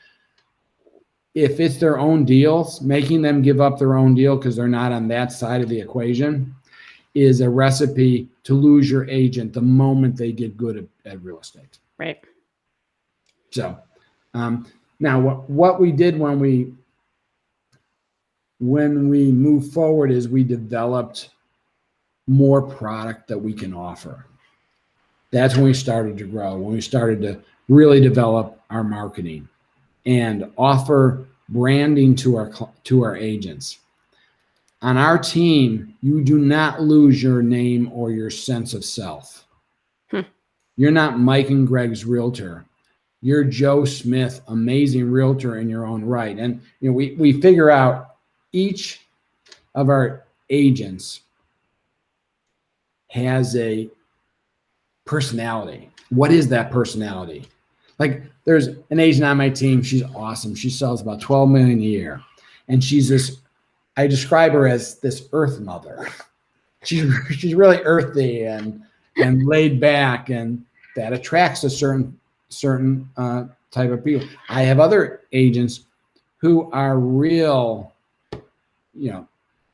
If it's their own deals, making them give up their own deal because they're not on that side of the equation is a recipe to lose your agent the moment they get good at real estate. Right. So now what we did when we moved forward is we developed more product that we can offer. That's when we started to grow, when we started to really develop our marketing and offer branding to our agents. On our team, you do not lose your name or your sense of self. You're not Mike and Greg's realtor. You're Joe Smith, amazing realtor in your own right. And we figure out each of our agents has a personality. What is that personality? Like there's an agent on my team. She's awesome. She sells about 12 million a year. And she's this, I describe her as this earth mother. She's really earthy and laid back, and that attracts a certain type of people. I have other agents who are real,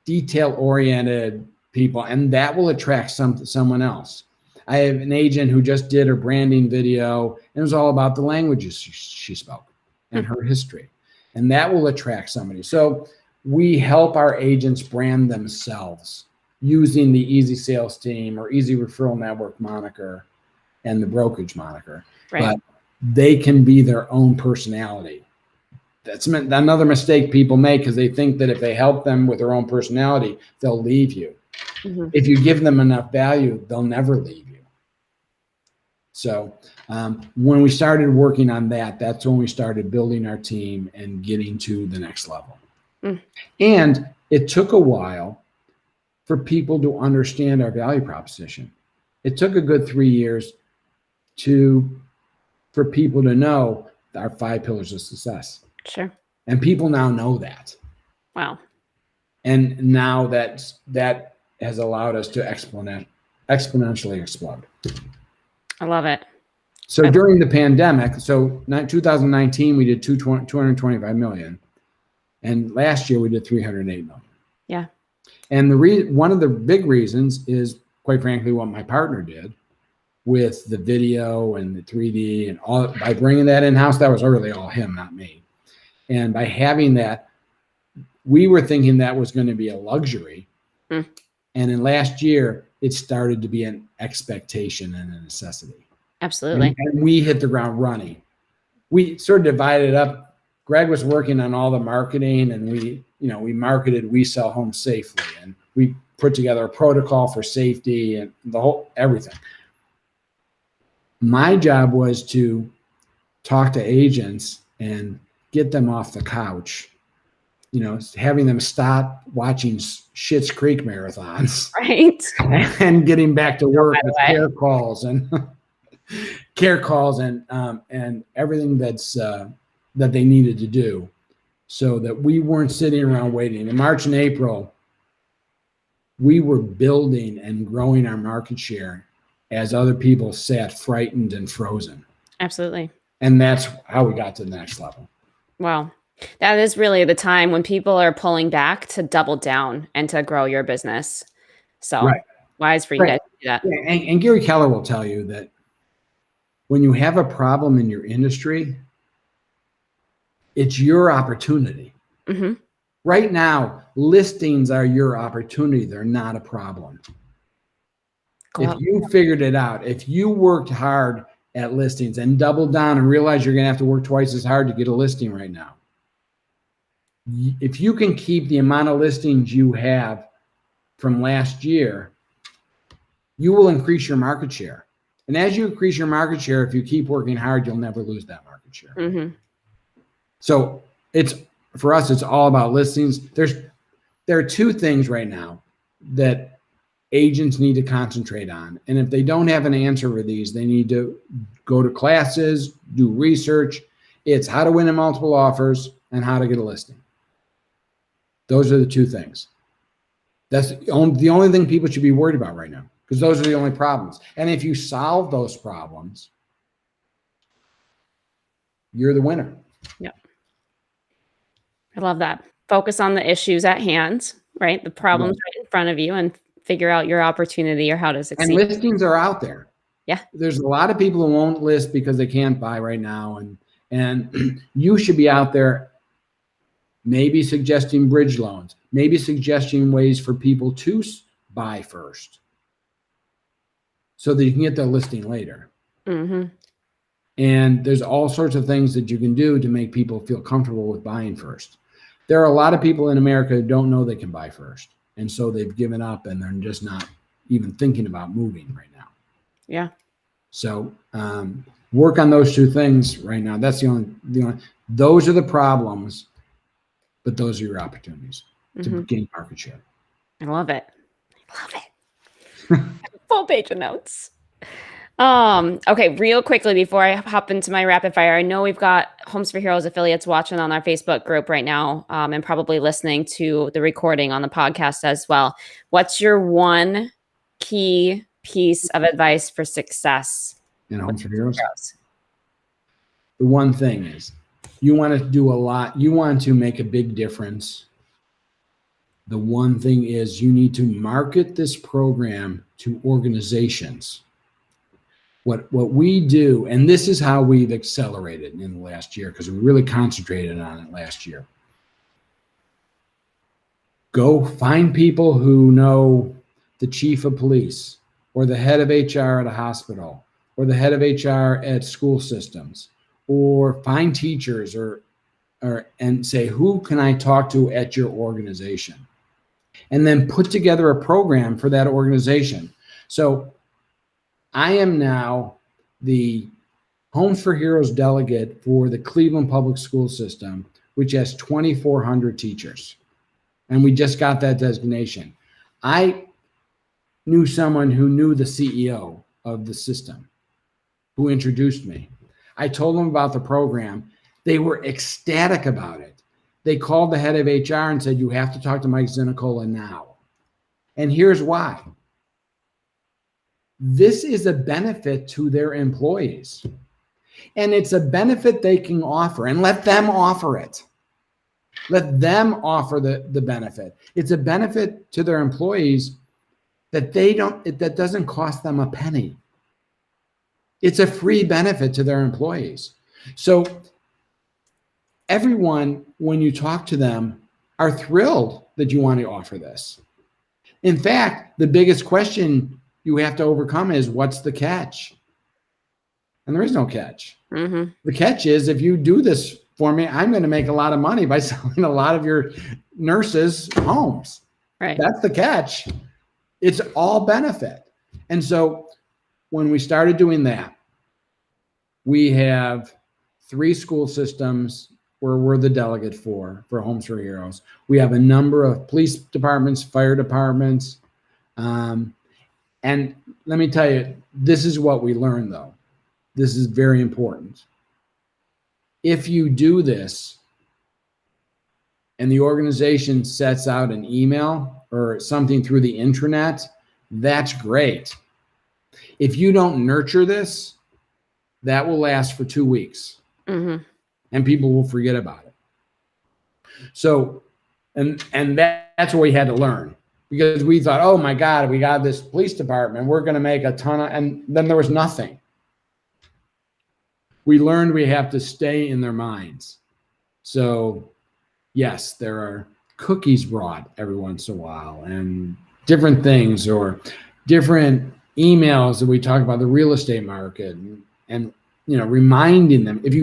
detail oriented people, and that will attract someone else. I have an agent who just did her branding video, and it was all about the languages she spoke and her history, and that will attract somebody. So we help our agents brand themselves using the Easy Sales Team or Easy Referral Network moniker and the brokerage moniker. Right. But they can be their own personality. That's another mistake people make, because they think that if they help them with their own personality, they'll leave you. Mm-hmm. If you give them enough value, they'll never leave you. So when we started working on that, that's when we started building our team and getting to the next level. And it took a while for people to understand our value proposition. It took a good 3 years for people to know our 5 pillars of success. Sure. And people now know that. Wow. And now that has allowed us to exponentially explode. I love it. So during the pandemic, 2019, we did 225 million. And last year we did 308 million. Yeah. And one of the big reasons is, quite frankly, what my partner did with the video and the 3D and all. By bringing that in-house, that was really all him, not me. And by having that, we were thinking that was going to be a luxury. And in last year, it started to be an expectation and a necessity. Absolutely. And we hit the ground running. We sort of divided up. Greg was working on all the marketing, and we marketed We Sell Homes Safely, and we put together a protocol for safety and everything. My job was to talk to agents and get them off the couch, having them stop watching Schitt's Creek marathons, right, and getting back to work with care calls and everything that they needed to do, so that we weren't sitting around waiting. In March and April, we were building and growing our market share as other people sat frightened and frozen. Absolutely. And that's how we got to the next level. Wow. That is really the time when people are pulling back to double down and to grow your business. So wise for you guys to do that. Yeah, and Gary Keller will tell you that when you have a problem in your industry, it's your opportunity. Mm-hmm. Right now, listings are your opportunity. They're not a problem. Cool. If you figured it out, if you worked hard at listings and doubled down and realized you're going to have to work twice as hard to get a listing right now, If you can keep the amount of listings you have from last year, you will increase your market share. And as you increase your market share, if you keep working hard, you'll never lose that market share. Mm-hmm. So for us, it's all about listings. There are two things right now that agents need to concentrate on. And if they don't have an answer for these, they need to go to classes, do research. It's how to win in multiple offers and how to get a listing. Those are the two things. That's the only thing people should be worried about right now, because those are the only problems. And if you solve those problems, you're the winner. Yep. I love that. Focus on the issues at hand, right? The problems right in front of you, and figure out your opportunity or how to succeed. And listings are out there. Yeah. There's a lot of people who won't list because they can't buy right now. And you should be out there maybe suggesting bridge loans, maybe suggesting ways for people to buy first so that you can get the listing later. Mm-hmm. And there's all sorts of things that you can do to make people feel comfortable with buying first. There are a lot of people in America who don't know they can buy first. And so they've given up and they're just not even thinking about moving right now. Yeah. So work on those two things right now. That's the only, those are the problems, but those are your opportunities to gain market share. I love it. I love it. Full page of notes. Okay, real quickly before I hop into my rapid fire, I know we've got Homes for Heroes affiliates watching on our Facebook group right now, and probably listening to the recording on the podcast as well. What's your one key piece of advice for success in Homes for Heroes? The one thing is, you want to do a lot. You want to make a big difference. The one thing is, you need to market this program to organizations. What we do, and this is how we've accelerated in the last year, because we really concentrated on it last year. Go find people who know the chief of police, or the head of HR at a hospital, or the head of HR at school systems, or find teachers and say, who can I talk to at your organization? And then put together a program for that organization. So I am now the Homes for Heroes delegate for the Cleveland Public School System, which has 2,400 teachers. And we just got that designation. I knew someone who knew the CEO of the system, who introduced me. I told them about the program. They were ecstatic about it. They called the head of HR and said, you have to talk to Mike Zinicola now. And here's why. This is a benefit to their employees. And it's a benefit they can offer, and let them offer it. Let them offer the benefit. It's a benefit to their employees that that doesn't cost them a penny. It's a free benefit to their employees. So everyone, when you talk to them, are thrilled that you want to offer this. In fact, the biggest question you have to overcome is, what's the catch? And there is no catch. Mm-hmm. The catch is, if you do this for me, I'm going to make a lot of money by selling a lot of your nurses homes. Right. That's the catch. It's all benefit. And so when we started doing that, we have 3 school systems where we're the delegate for Homes for Heroes. We have a number of police departments, fire departments. And let me tell you, this is what we learned, though. This is very important. If you do this and the organization sets out an email or something through the intranet, that's great. If you don't nurture this, that will last for 2 weeks. Mm-hmm. And people will forget about it. So, and that's what we had to learn. Because we thought, oh my God, we got this police department, we're going to make a ton of, and then there was nothing. We learned we have to stay in their minds. So yes, there are cookies brought every once in a while, and different things, or different emails that we talk about the real estate market. And reminding them. If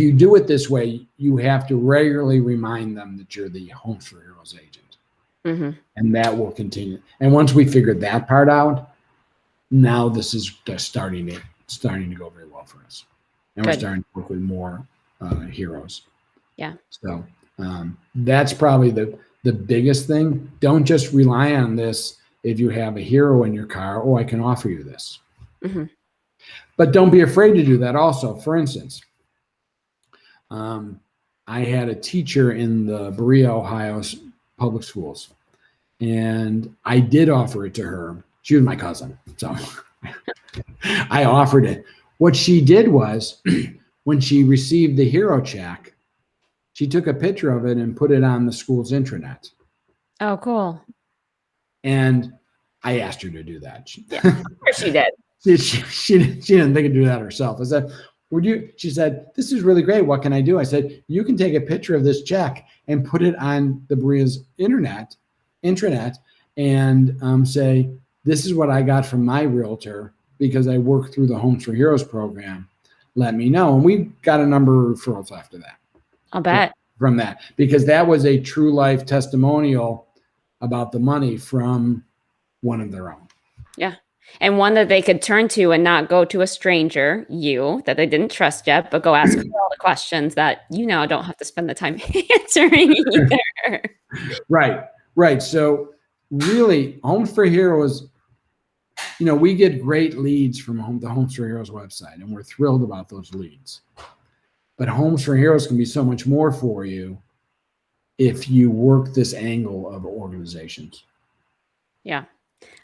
you do it this way, you have to regularly remind them that you're the Homes for Heroes agent, and that will continue. And once we figured that part out, now this is just starting to go very well for us, and we're starting to work with more heroes. Yeah. So that's probably the biggest thing. Don't just rely on this. If you have a hero in your car, I can offer you this. But don't be afraid to do that also. For instance, I had a teacher in the Berea, Ohio public schools, and I did offer it to her. She was my cousin, so I offered it. What she did was, when she received the hero check, she took a picture of it and put it on the school's intranet. Oh, cool. And I asked her to do that. Yeah, of course she did. She didn't think of do that herself. I said, she said, this is really great. What can I do? I said, you can take a picture of this check and put it on the Berea's intranet and say, this is what I got from my realtor because I worked through the Homes for Heroes program. Let me know. And we got a number of referrals after that. I'll bet. From that, because that was a true life testimonial about the money from one of their own. Yeah. And one that they could turn to and not go to a stranger, that they didn't trust yet, but go ask all the questions that don't have to spend the time answering either. Right. So really, Homes for Heroes, we get great leads from the Homes for Heroes website, and we're thrilled about those leads. But Homes for Heroes can be so much more for you if you work this angle of organizations. Yeah.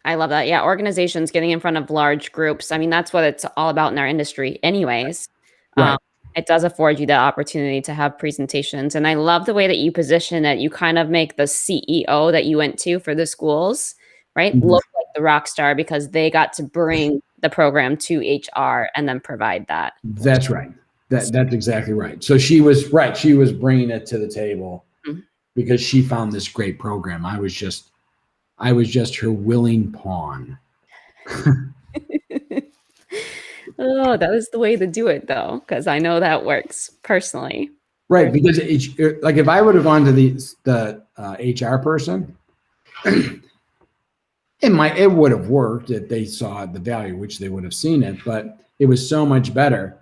I love that. Yeah. Organizations getting in front of large groups. I mean, that's what it's all about in our industry anyways. Right. It does afford you the opportunity to have presentations. And I love the way that you position it. You kind of make the CEO that you went to for the schools, right, look like the rock star because they got to bring the program to HR and then provide that. That's right. That's exactly right. So she was right. She was bringing it to the table because she found this great program. I was just her willing pawn. Oh, that was the way to do it, though, because I know that works personally. Right, because like if I would have gone to the HR person, it would have worked if they saw the value, which they would have seen it. But it was so much better.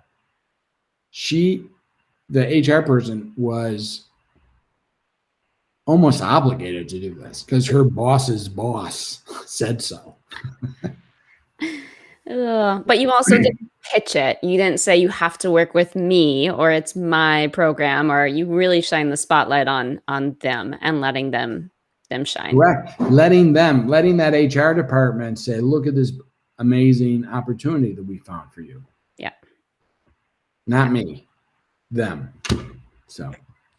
The HR person was almost obligated to do this because her boss's boss said so. But you also didn't pitch it. You didn't say you have to work with me or it's my program, or you really shine the spotlight on them and letting them shine. Correct. Letting that HR department say, look at this amazing opportunity that we found for you. Yeah. Not me, them. So.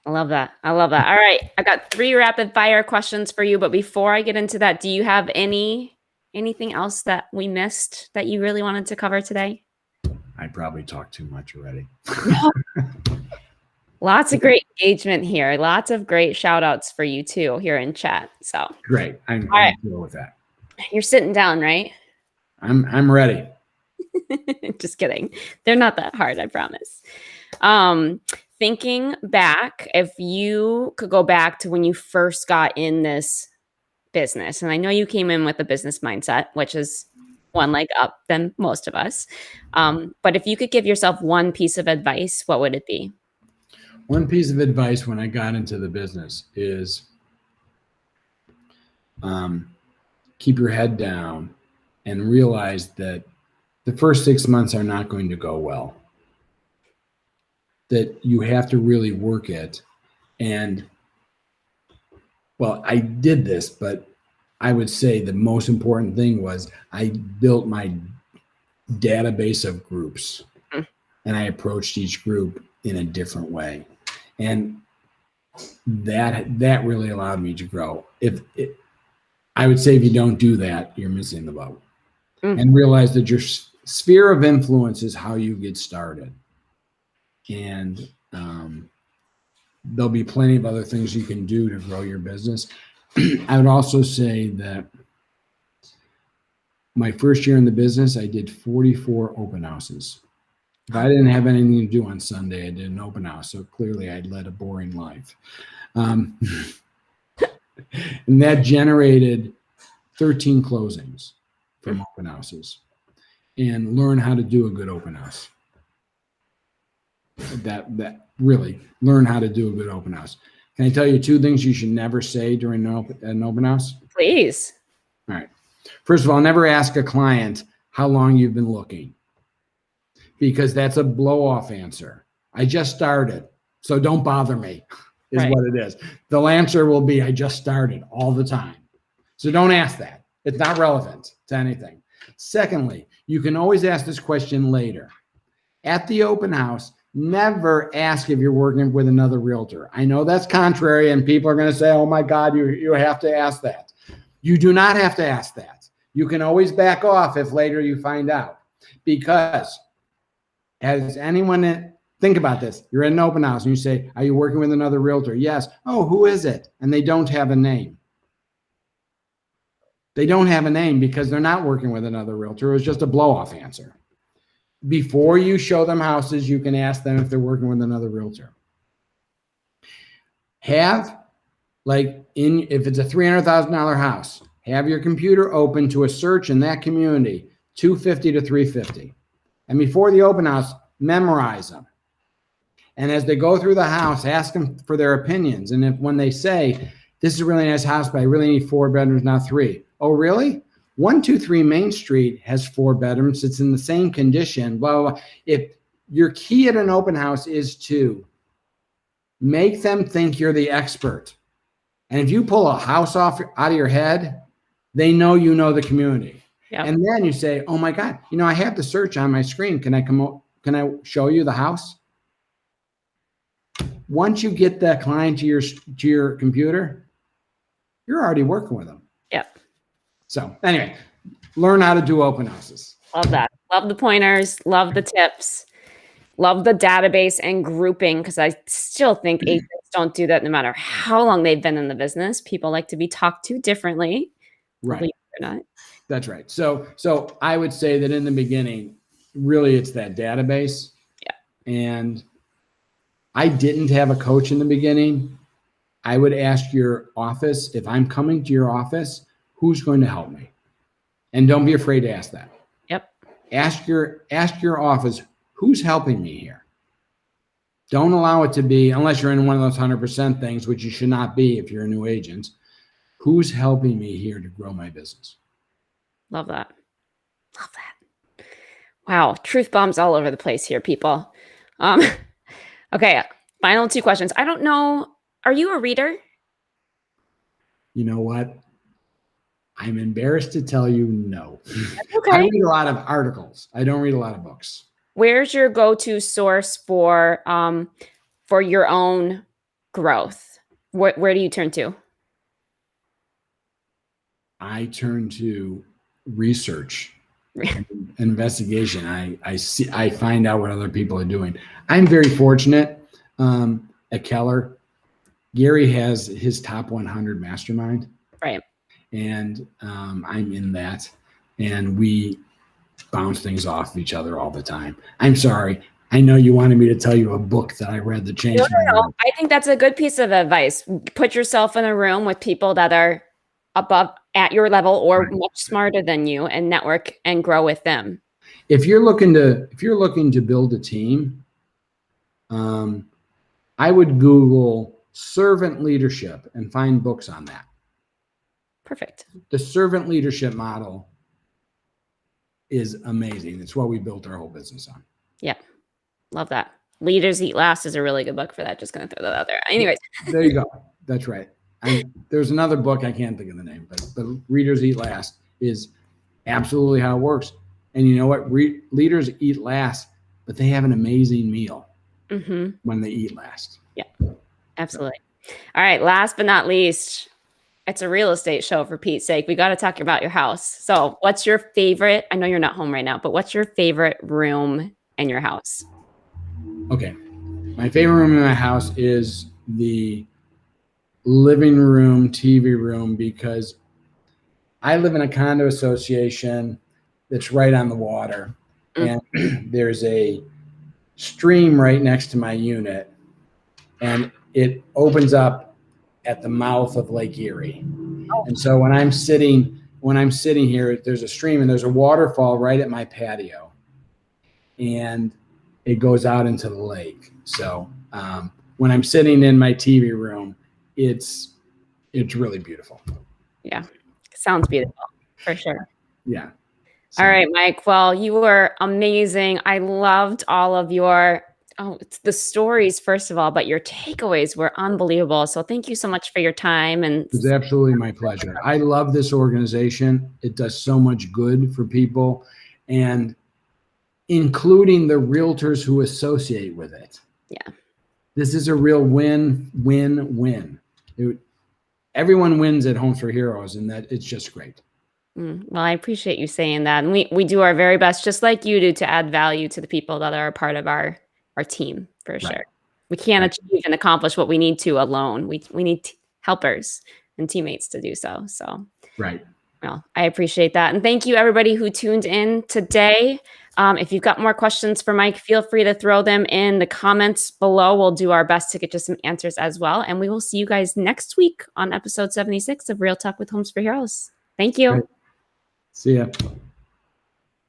I love that. All right. I got 3 rapid fire questions for you. But before I get into that, do you have anything else that we missed that you really wanted to cover today? I probably talked too much already. Lots of great engagement here. Lots of great shout outs for you too here in chat. So great. I'm cool with that. You're sitting down, right? I'm ready. Just kidding. They're not that hard, I promise. Thinking back, if you could go back to when you first got in this business, and I know you came in with a business mindset, which is one leg up than most of us. But if you could give yourself one piece of advice, what would it be? One piece of advice when I got into the business is keep your head down and realize that the first 6 months are not going to go well. That you have to really work it. And well, I did this, but I would say the most important thing was I built my database of groups and I approached each group in a different way. And that really allowed me to grow. I would say if you don't do that, you're missing the boat. And realize that your sphere of influence is how you get started. And there'll be plenty of other things you can do to grow your business. I would also say that my first year in the business, I did 44 open houses. If I didn't have anything to do on Sunday, I did an open house. So clearly I'd led a boring life. And that generated 13 closings from open houses, and learn how to do a good open house. That really learn how to do a good open house. Can I tell you 2 things you should never say during an open house? Please. All right. First of all, never ask a client how long you've been looking, because that's a blow-off answer. I just started, so don't bother me, is what it is. The answer will be, I just started, all the time. So don't ask that. It's not relevant to anything. Secondly, you can always ask this question later. At the open house, never ask if you're working with another realtor. I know that's contrary, and people are going to say, oh my God, you have to ask that. You do not have to ask that. You can always back off if later you find out. Because has anyone, think about this. You're in an open house and you say, are you working with another realtor? Yes. Oh, who is it? And they don't have a name. They don't have a name because they're not working with another realtor. It was just a blow-off answer. Before you show them houses, you can ask them if they're working with another realtor. If it's a $300,000 house, have your computer open to a search in that community, 250 to 350. And before the open house, memorize them. And as they go through the house, ask them for their opinions. And when they say, this is a really nice house, but I really need 4 bedrooms, not 3. Oh, really? 123 Main Street has 4 bedrooms. It's in the same condition, blah, blah, blah. If your key at an open house is to make them think you're the expert. And if you pull a house out of your head, they know you know the community. Yep. And then you say, oh my God, I have the search on my screen. Can I show you the house? Once you get that client to your computer, you're already working with them. Yep. So anyway, learn how to do open houses. Love that. Love the pointers. Love the tips. Love the database and grouping, because I still think agents don't do that no matter how long they've been in the business. People like to be talked to differently. Right. That's right. So I would say that in the beginning, really it's that database. Yeah. And I didn't have a coach in the beginning. I would ask your office, if I'm coming to your office, who's going to help me? And don't be afraid to ask that. Yep. Ask your office, who's helping me here? Don't allow it to be, unless you're in one of those 100% things, which you should not be if you're a new agent, who's helping me here to grow my business? Love that. Love that. Wow. Truth bombs all over the place here, people. Okay. Final 2 questions. I don't know. Are you a reader? You know what? I'm embarrassed to tell you no. Okay. I read a lot of articles. I don't read a lot of books. Where's your go-to source for your own growth? Where do you turn to? I turn to research and investigation. I find out what other people are doing. I'm very fortunate at Keller. Gary has his top 100 mastermind. Right. And I'm in that. And we bounce things off of each other all the time. I'm sorry. I know you wanted me to tell you a book that I read that changed my life. I think that's a good piece of advice. Put yourself in a room with people that are above at your level or much smarter than you, and network and grow with them. If you're looking to build a team, I would Google servant leadership and find books on that. Perfect. The servant leadership model is amazing. It's what we built our whole business on. Yeah. Love that. Leaders Eat Last is a really good book for that. Just going to throw that out there. Anyways. There you go. That's right. There's another book, I can't think of the name, but Leaders Eat Last is absolutely how it works. And you know what? Leaders eat last, but they have an amazing meal when they eat last. Yeah, absolutely. All right. Last but not least, it's a real estate show, for Pete's sake. We got to talk about your house. So what's your favorite? I know you're not home right now, but what's your favorite room in your house? Okay. My favorite room in my house is the living room, TV room, because I live in a condo association that's right on the water. And there's a stream right next to my unit, and it opens up at the mouth of Lake Erie. And so when I'm sitting here, there's a stream and there's a waterfall right at my patio, and it goes out into the lake. So when I'm sitting in my TV room, it's really beautiful. Yeah, sounds beautiful for sure. Yeah. So. All right, Mike. Well, you were amazing. I loved all of your the stories, first of all, but your takeaways were unbelievable. So thank you so much for your time. And it's absolutely my pleasure. I love this organization. It does so much good for people, and including the realtors who associate with it. Yeah. This is a real win-win-win. Everyone wins at Homes for Heroes, and that it's just great. Well, I appreciate you saying that. And we do our very best, just like you do, to add value to the people that are a part of our team, for sure. We can't achieve and accomplish what we need to alone. We need helpers and teammates to do so. So, right. Well, I appreciate that. And thank you, everybody who tuned in today. If you've got more questions for Mike, feel free to throw them in the comments below. We'll do our best to get you some answers as well. And we will see you guys next week on episode 76 of Real Talk with Homes for Heroes. Thank you. Great. See ya.